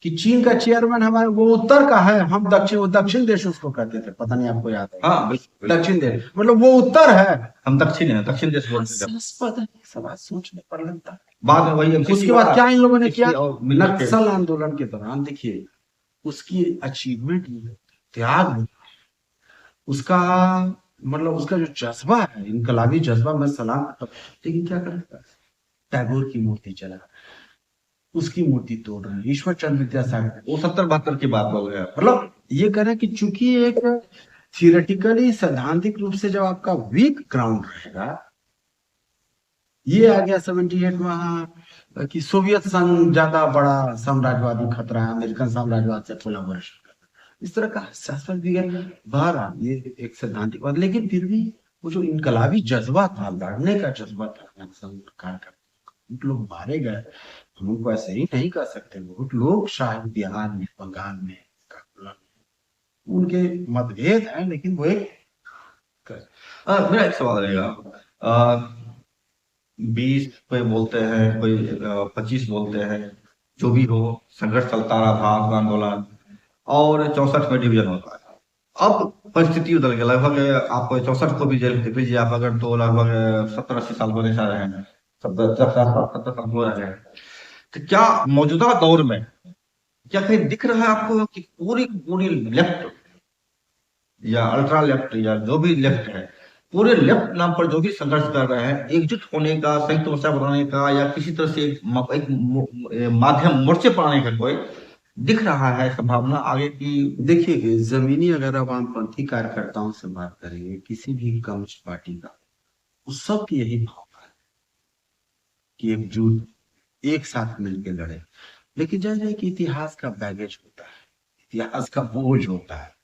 कि चीन का चेयरमैन हमारे वो उत्तर का है, हम दक्षिण, वो दक्षिण देश उसको कहते थे, पता नहीं आपको याद है? हाँ बिल्कुल, दक्षिण देश मतलब वो उत्तर है, हम दक्षिण है, दक्षिण देश बोलते थे। हास्यास्पद है, सवाल सोचने पर लगता है। बाद में वही MCC उसके बाद वाला, क्या इन लोगों ने किया, और मिलकर के- नक्सल आंदोलन के दौरान देखिए उसकी अचीवमेंट, त्याग, उसका मतलब उसका जो जज्बा है, इनकलाबी जज्बा, मैं सलाम करता हूं। लेकिन क्या करता, टैगोर की मूर्ति चला, उसकी मूर्ति तोड़ रहे हैं, ईश्वर चंद्र विद्यासागर, वो 70-72 की बात बोल रहे हैं। मतलब ये कह रहे हैं कि चूंकि एक थियोरेटिकली सैद्धांतिक रूप से जब आपका वीक ग्राउंड रहेगा, ये आ गया 78 में कि सोवियत संघ ज्यादा बड़ा साम्राज्यवादी खतरा है, अमेरिकन साम्राज्यवाद से कोलैबोरेशन करना, इस तरह का हास्यास्पद भी है। बहरहाल ये एक सैद्धांतिक बात, लेकिन फिर भी वो जो इनकलाबी जज्बा था, लड़ने का जज्बा था, बहुत लोग मारे गए, हम उनको ऐसे ही नहीं कर सकते। बहुत लोग शायद बिहार में, बंगाल में, उनके मतभेद हैं, लेकिन वो एक मेरा एक सवाल रहेगा, 20 पे बोलते हैं, कोई 25 बोलते हैं, जो भी हो, संघर्ष चलता रहा, भारत आंदोलन, और 64 में डिवीजन होता है। अब परिस्थिति बदल गई, लगभग आप 64 को भी जेल देख लीजिए आप, अगर तो लगभग 70-80 साल होने जा रहे हैं, 70 साल हो रहे हैं। तो क्या मौजूदा दौर में क्या कहीं दिख रहा है आपको कि पूरी पूरी लेफ्ट या अल्ट्रा लेफ्ट या जो भी लेफ्ट है, पूरे लेफ्ट नाम पर जो भी संघर्ष कर रहे हैं, एकजुट होने का, संयुक्त मोर्चा बनाने एक किसी तरह से एक माध्यम मोर्चे पर आने का कोई दिख रहा है संभावना आगे की? देखिए जमीनी अगर अब वामपंथी कार्यकर्ताओं से बात करेंगे किसी भी कम्युनिस्ट पार्टी का, उस सब की यही भावना है कि एकजुट, एक साथ मिलकर लड़े। लेकिन जैसे कि इतिहास का बैगेज होता है, इतिहास का बोझ होता है,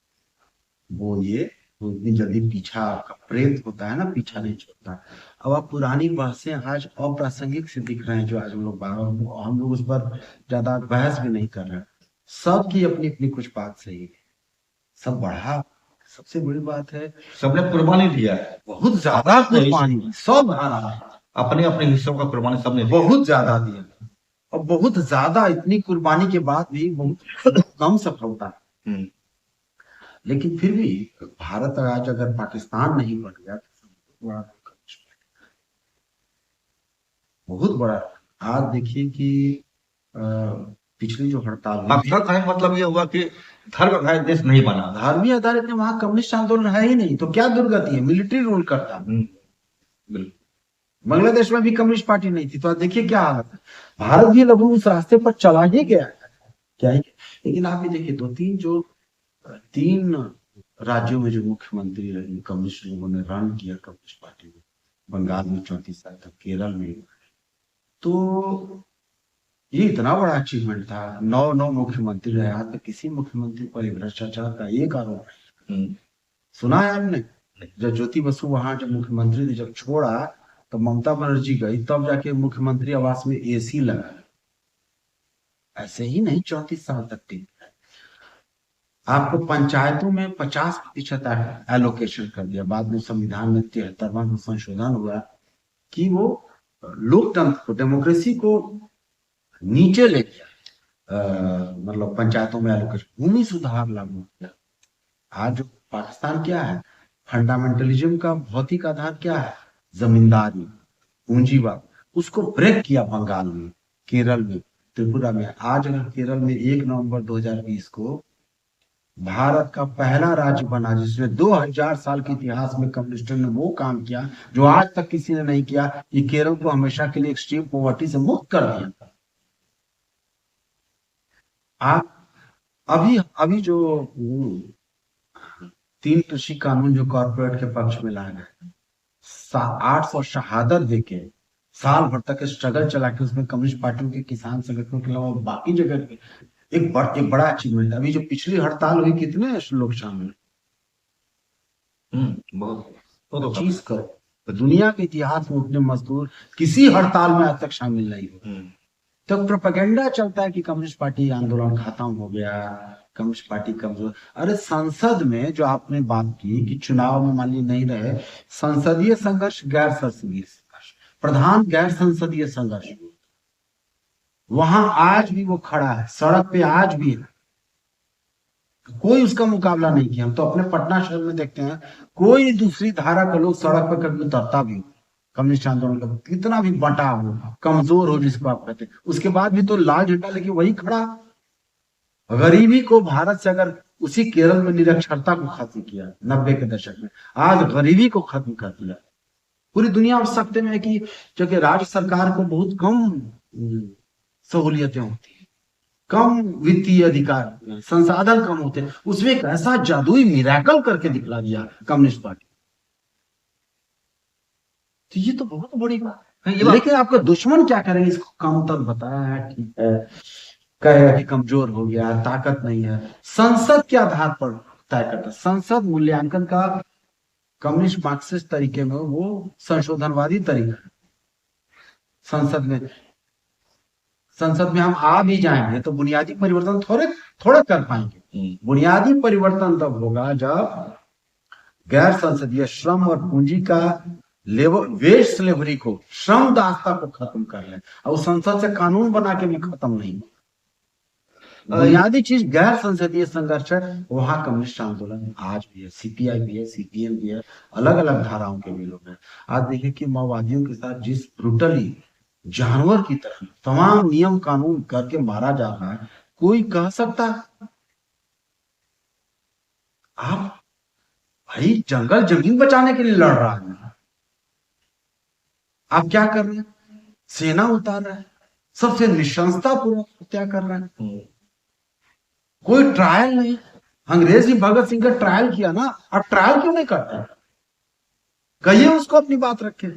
वो ये इतनी जल्दी पीछा का प्रेत होता है ना, पीछा नहीं छोड़ता। अब आप पुरानी बहसें आज अप्रासंगिक से दिख रहे हैं, जो आज हम लोग उस पर ज्यादा बहस भी नहीं कर रहे हैं। सबकी अपनी अपनी कुछ बात सही है, सब बढ़ा, सबसे बड़ी बात है सबने कुर्बानी दिया है, बहुत ज्यादा कुर्बानी, सब अपने अपने हिस्सों का कुर्बानी सबने दिया। बहुत ज्यादा दिया, और बहुत ज्यादा, इतनी कुर्बानी के बाद भी बहुत कम सफलता है। लेकिन फिर भी भारत आज अगर पाकिस्तान नहीं बन गया तो बहुत बड़ा। आज देखिए कि पिछली जो हड़ताल हुई, पाकिस्तान का मतलब ये हुआ कि धर्म आधारित देश नहीं बना, धार्मिक आधारित वहां कम्युनिस्ट आंदोलन है ही नहीं, तो क्या दुर्गति है, मिलिट्री रूल करता है। बिल्कुल। बांग्लादेश में भी कम्युनिस्ट पार्टी नहीं थी, तो आज देखिए क्या हालत है। भारत भी लगभग उस रास्ते पर चला ही गया है, क्या ही। लेकिन आप ये देखिए, तीन राज्यों में जो मुख्यमंत्री रहे कम्युनिस्ट लोगों ने रन किया कम्युनिस्ट पार्टी में, बंगाल में 34 साल तक, केरल में, तो ये इतना बड़ा अचीवमेंट था। नौ नौ मुख्यमंत्री रहे, आज तक किसी मुख्यमंत्री पर भ्रष्टाचार का एक आरोप नहीं। सुना है आपने? जब ज्योति बसु वहां जब मुख्यमंत्री थी, जब छोड़ा तो ममता बनर्जी गई, तब जाके मुख्यमंत्री आवास में एसी लगा। ऐसे ही नहीं 34 साल तक टिक। आपको पंचायतों में 50% एलोकेशन कर दिया। बाद में संविधान में 73वां में संशोधन हुआ कि वो लोकतंत्र को, डेमोक्रेसी को नीचे ले गया। मतलब पंचायतों में एलोकेशन, भूमि सुधार लागू किया। आज पाकिस्तान क्या है, फंडामेंटलिज्म का भौतिक आधार क्या है, जमींदारी, पूंजीवाद। उसको ब्रेक किया बंगाल में, केरल में, त्रिपुरा में। आज अगर केरल में 1 नवंबर 2020 को भारत का पहला राज्य बना जिसने 2000 साल के इतिहास में कम्युनिस्टों ने वो काम किया जो आज तक किसी ने नहीं किया, कि केरल को हमेशा के लिए एक्सट्रीम पॉवर्टी से मुक्त कर दिया। आप अभी अभी जो 3 कृषि कानून जो कॉर्पोरेट के पक्ष में लाए गए, 800 शहादत देके साल भर तक स्ट्रगल चला के, उसमें कम्युनिस्ट पार्टियों के, किसान संगठनों के अलावा बाकी जगह के एक बड़ा अचीवमेंट है। अभी जो पिछली हड़ताल हुई, कितने लोग शामिल? बहुत 25 करोड़। तो दुनिया के इतिहास में उतने मजदूर किसी हड़ताल में आज तक शामिल नहीं हुए। तो प्रोपेगेंडा चलता है कि कम्युनिस्ट पार्टी आंदोलन खत्म हो गया, कम्युनिस्ट पार्टी कमजोर। अरे संसद में जो आपने बात की कि चुनाव में मान ली नहीं रहे, संसदीय संघर्ष, गैर संसदीय संघर्ष, प्रधान गैर संसदीय संघर्ष, वहां आज भी वो खड़ा है, सड़क पे आज भी है। कोई उसका मुकाबला नहीं किया। हम तो अपने पटना शहर में देखते हैं, कोई दूसरी धारा का लोग सड़क पर कभी उतरता भी हो, कम्युनिस्ट आंदोलन का कितना भी बटा हो, कमजोर हो, जिसको आप कहते हैं, उसके बाद भी तो लाल झंडा लेके वही खड़ा। गरीबी को भारत से, अगर उसी केरल में निरक्षरता को खत्म किया 90 के दशक में, आज गरीबी को खत्म कर दिया। पूरी दुनिया में सकते में है कि जो कि राज्य सरकार को बहुत कम सहूलियतें होती है, कम वित्तीय अधिकार, संसाधन कम होते हैं, उसमें एक ऐसा जादुई मिरेकल करके दिखला दिया कम्युनिस्ट पार्टी। तो ये तो बहुत बड़ी बात है। लेकिन आपका दुश्मन क्या करेंगे, इसको कम तक बताया है, ठीक है, कहेगा कि कमजोर हो गया, ताकत नहीं है। संसद के आधार पर तय करता है। संसद मूल्यांकन का कम्युनिस्ट मार्क्सिस्ट तरीके में वो संशोधनवादी तरीका है। संसद में हम आ भी जाएंगे तो बुनियादी परिवर्तन थोड़े कर पाएंगे। बुनियादी परिवर्तन तब होगा जब गैर संसदीय श्रम और पूंजी का लेबर वेज स्लेवरी को, श्रम दासता को खत्म कर ले। और संसद से कानून बना के भी खत्म नहीं। बुनियादी चीज गैर संसदीय संघर्ष है। वहां कम्युनिस्ट आंदोलन आज भी है, सीपीआई भी है, सीपीएम भी है, अलग अलग धाराओं के भी लोग हैं। आज देखिए कि माओवादियों के साथ जिस ब्रूटली, जानवर की तरह तमाम नियम कानून करके मारा जा रहा है, कोई कह सकता है? आप भाई जंगल जमीन बचाने के लिए लड़ रहा है, आप क्या कर रहे हैं? सेना उतार रहे हैं, सबसे निशंसता पूर्वक हत्या कर रहे हैं, कोई ट्रायल नहीं। अंग्रेज ने भगत सिंह का ट्रायल किया ना, अब ट्रायल क्यों नहीं करते? कहिए उसको अपनी बात रखे।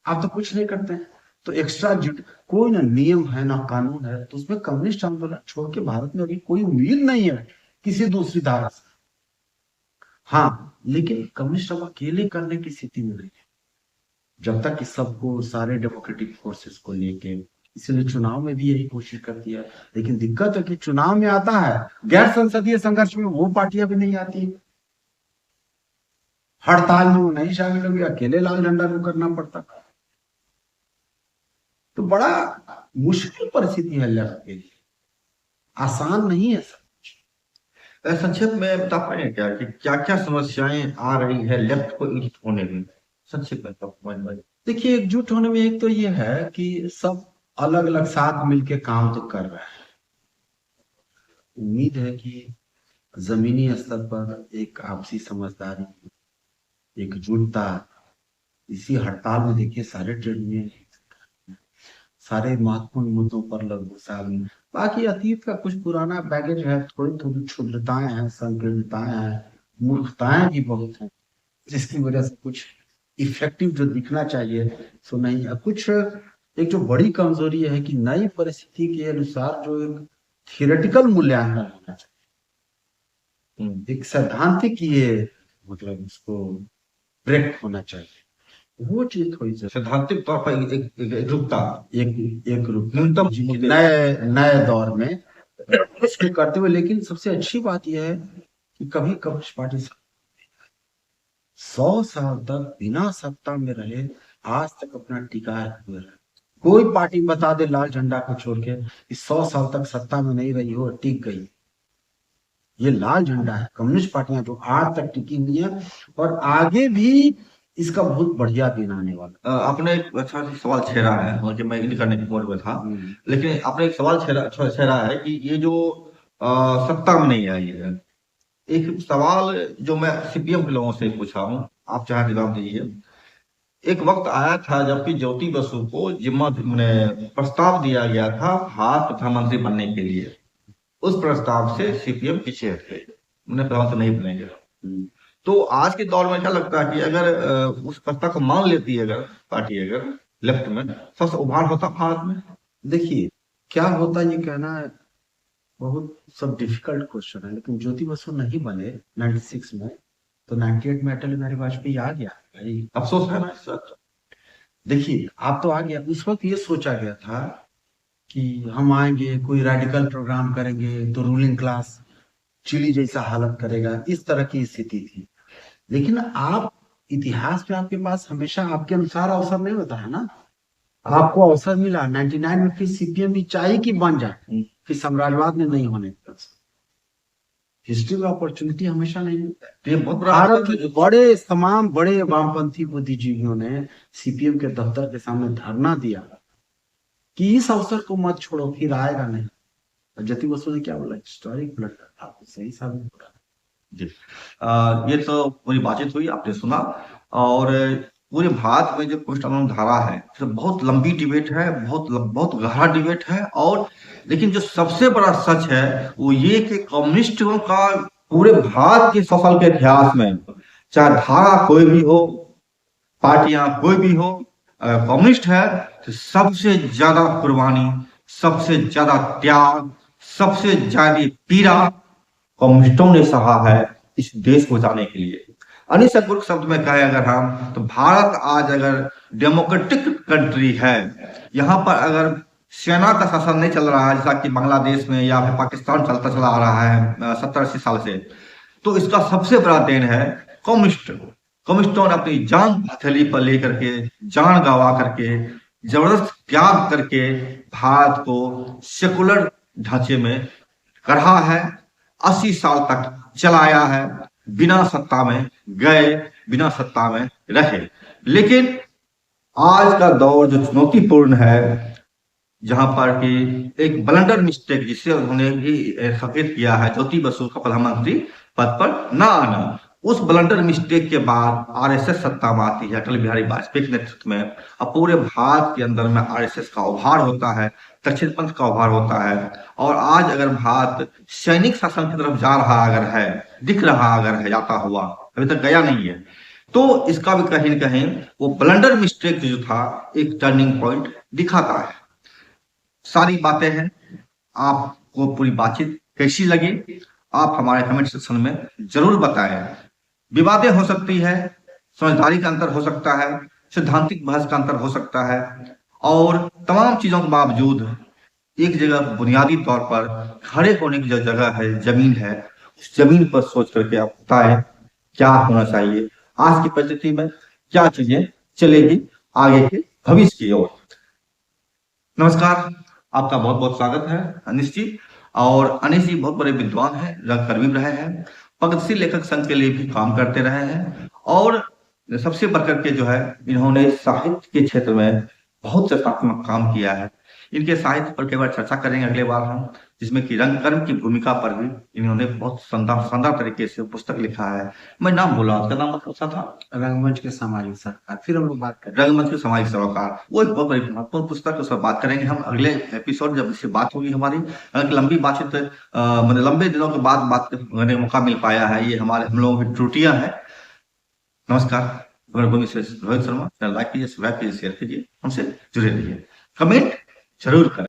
आप तो कुछ नहीं करते हैं। तो एक्स्ट्रा कोई ना नियम है ना कानून है, तो उसमें कम्युनिस्ट आंदोलन छोड़ के भारत में अभी कोई उम्मीद नहीं है किसी दूसरी धारा से। हाँ, लेकिन कम्युनिस्ट अब अकेले करने की स्थिति में नहीं है, जब तक कि सबको, सारे डेमोक्रेटिक फोर्सेस को लेके। इसलिए चुनाव में भी यही कोशिश करती है। लेकिन दिक्कत है कि चुनाव में आता है, गैर संसदीय संघर्ष में वो पार्टियां भी नहीं आती, हड़ताल में वो नहीं शामिल होंगे, अकेले लाल झंडा को करना पड़ता। तो बड़ा मुश्किल परिस्थिति है लेफ्ट के लिए, आसान नहीं है सब। संक्षेप में बता पाएंगे क्या कि क्या क्या समस्याएं आ रही है लेफ्ट को एकजुट होने में? संक्षेप में भाई। देखिए, एकजुट होने में एक तो ये है कि सब अलग अलग साथ मिलके काम तो कर रहे हैं। उम्मीद है कि जमीनी स्तर पर एक आपसी समझदारी, एकजुटता, इसी हड़ताल में देखिए सारे ट्रेड यूनियन, सारे महत्वपूर्ण मुद्दों पर लगभग साल, बाकी अतीत का कुछ पुराना बैगेज है, थोड़ी थोड़ी क्षुद्रताएं हैं, संकीर्णताएं हैं, मूर्खताएं भी बहुत हैं, जिसकी वजह से कुछ इफेक्टिव जो दिखना चाहिए सो नहीं है। कुछ एक जो बड़ी कमजोरी है कि नई परिस्थिति के अनुसार जो एक थियोरेटिकल मूल्यांकन होना चाहिए, एक सैद्धांतिक ये मतलब उसको ब्रेक होना चाहिए, वो चीज थोड़ी सी सैद्धांतिक तौर पर एकरूपता, एक रूप न्यूनतम नए नए दौर में इसको करते हुए। लेकिन सबसे अच्छी बात यह है कि कभी कम्युनिस्ट पार्टी 100 साल तक बिना सत्ता में रहे, आज तक अपना टिकाए हुए रहे। कोई पार्टी बता दे लाल झंडा को छोड़ के कि 100 साल तक सत्ता में नहीं रही हो, टिक गई, ये लाल झंडा है। कम्युनिस्ट पार्टियां जो आज तक टिकी हुई है और आगे भी इसका बहुत बढ़िया दिन आने वाला। आपने एक अच्छा सवाल छेड़ा है, और कि मैं इग्नोर करने की मोड में था, लेकिन आपने एक सवाल छेड़ा है कि ये जो सत्ता में नहीं आई है, एक सवाल जो मैं सीपीएम के लोगों से पूछा हूँ, आप चाहे जवाब दीजिए। एक वक्त आया था जबकि ज्योति बसु को जिम्मा प्रस्ताव दिया गया था भारत प्रधानमंत्री बनने के लिए, उस प्रस्ताव से सीपीएम पीछे हट गई, उन्हें प्रधानमंत्री नहीं बनेंगे। तो आज के दौर में क्या लगता है कि अगर उस प्रस्ताव को मान लेती है अगर पार्टी, अगर लेफ्ट में, सबसे उभार होता भारत में? देखिए क्या होता ये कहना बहुत सब डिफिकल्ट क्वेश्चन है, लेकिन ज्योति बसु नहीं बने 96 में, तो 98 में अटल बिहारी वाजपेयी आ गया भाई, अफसोस है ना इस वक्त। देखिए आप तो आ गया, उस वक्त ये सोचा गया था कि हम आएंगे, कोई रेडिकल प्रोग्राम करेंगे तो रूलिंग क्लास चिली जैसा हालत करेगा, इस तरह की स्थिति थी। लेकिन आप इतिहास में आपके पास हमेशा आपके अनुसार अवसर नहीं होता है ना, आपको अवसर मिला 99 में, फिर सीपीएम भी चाहिए कि बन जाए, फिर साम्राज्यवाद में नहीं होने का। हिस्ट्री में अपॉर्चुनिटी हमेशा नहीं मिलता है। ये बहुत बड़ा भारत के बड़े तमाम बड़े वामपंथी बुद्धिजीवियों ने सीपीएम के दफ्तर के सामने धरना दिया कि इस अवसर को मत छोड़ो, फिर आएगा नहीं। और ज्योति बसु ने क्या बोला, हिस्टोरिक ब्लंडर था, सही साबित हुआ जी। ये तो पूरी बातचीत हुई, आपने सुना, और पूरे भारत में जो पोस्ट अमल धारा है, तो बहुत लंबी डिबेट है, बहुत गहरा डिबेट है। और लेकिन जो सबसे बड़ा सच है वो ये कि कम्युनिस्टों का पूरे भारत के 100 साल के इतिहास में, चाहे धारा कोई भी हो, पार्टियां कोई भी हो, कम्युनिस्ट है तो सबसे ज्यादा कुर्बानी, सबसे ज्यादा त्याग, सबसे ज्यादा पीड़ा कम्युनिस्टों ने सहा है इस देश को बचाने के लिए। अनिसंकुल शब्द में कहे अगर हम, तो भारत आज अगर डेमोक्रेटिक कंट्री है, यहाँ पर अगर सेना का शासन नहीं चल रहा है जैसा कि बांग्लादेश में या फिर पाकिस्तान चलता चला आ रहा है 70-80 साल से, तो इसका सबसे बड़ा देन है कम्युनिस्ट। कम्युनिस्टों ने अपनी जान हथेली पर लेकर के, जान गंवा करके, जबरदस्त त्याग करके भारत को सेकुलर ढांचे में गढ़ा है, 80 साल तक चलाया है, बिना सत्ता में गए, बिना सत्ता में रहे। लेकिन आज का दौर जो चुनौतीपूर्ण है, जहां पर कि एक ब्लंडर मिस्टेक जिससे उन्होंने भी सफेद किया है ज्योति बसु का प्रधानमंत्री पद पर न आना, उस ब्लंडर मिस्टेक के बाद आरएसएस सत्ता में आती है अटल बिहारी वाजपेयी के नेतृत्व में। अब पूरे भारत के अंदर में आरएसएस का उभार होता है, दक्षिण पंथ का उभार होता है। और आज अगर भारत सैनिक शासन की तरफ जा रहा अगर है, दिख रहा अगर है जाता हुआ, अभी तक गया नहीं है, तो इसका भी कहीं न कहीं वो ब्लंडर मिस्टेक जो था एक टर्निंग पॉइंट दिखाता है। सारी बातें हैं, आपको पूरी बातचीत कैसी लगी आप हमारे कमेंट सेक्शन में जरूर बताएं। विवादें हो सकती है, समझदारी का अंतर हो सकता है, सिद्धांतिक बहस का अंतर हो सकता है, और तमाम चीजों के बावजूद एक जगह बुनियादी तौर पर खड़े होने की जो जगह है, जमीन है, उस जमीन पर सोच करके आप बताएं क्या होना चाहिए, आज की परिस्थिति में क्या चीजें चलेगी आगे के भविष्य की ओर। नमस्कार, आपका बहुत बहुत स्वागत है अनिश जी। और अनिश जी बहुत बड़े विद्वान हैं, रंगकर्मी रहे हैं, प्रगतिशील लेखक संघ के लिए भी काम करते रहे हैं, और सबसे बढ़कर के जो है इन्होंने साहित्य के क्षेत्र में बहुत रचनात्मक काम किया है। इनके साहित्य पर कई बार चर्चा करेंगे अगले बार हम, जिसमें कि रंगकर्म की भूमिका पर भी इन्होंने बहुत शानदार तरीके से पुस्तक लिखा है। मैं नाम बोला, आपका नाम कौन सा था? रंगमंच के सामाजिक सरकार, फिर हम लोग बात करें। रंगमंच के सामाजिक सरोकार, वो एक बहुत बड़ी महत्वपूर्ण पुस्तक है, उस पर बात करेंगे हम अगले एपिसोड, जब इससे बात होगी हमारी। हालांकि लंबी बातचीत मतलब लंबे दिनों के बाद बात करने का मौका मिल पाया है, ये हम लोगों की त्रुटियां हैं। नमस्कार, भूमि से रोहित शर्मा। लाइक कीजिए, सब्सक्राइब कीजिए, शेयर कीजिए, हमसे जुड़े रहिए, कमेंट जरूर करें।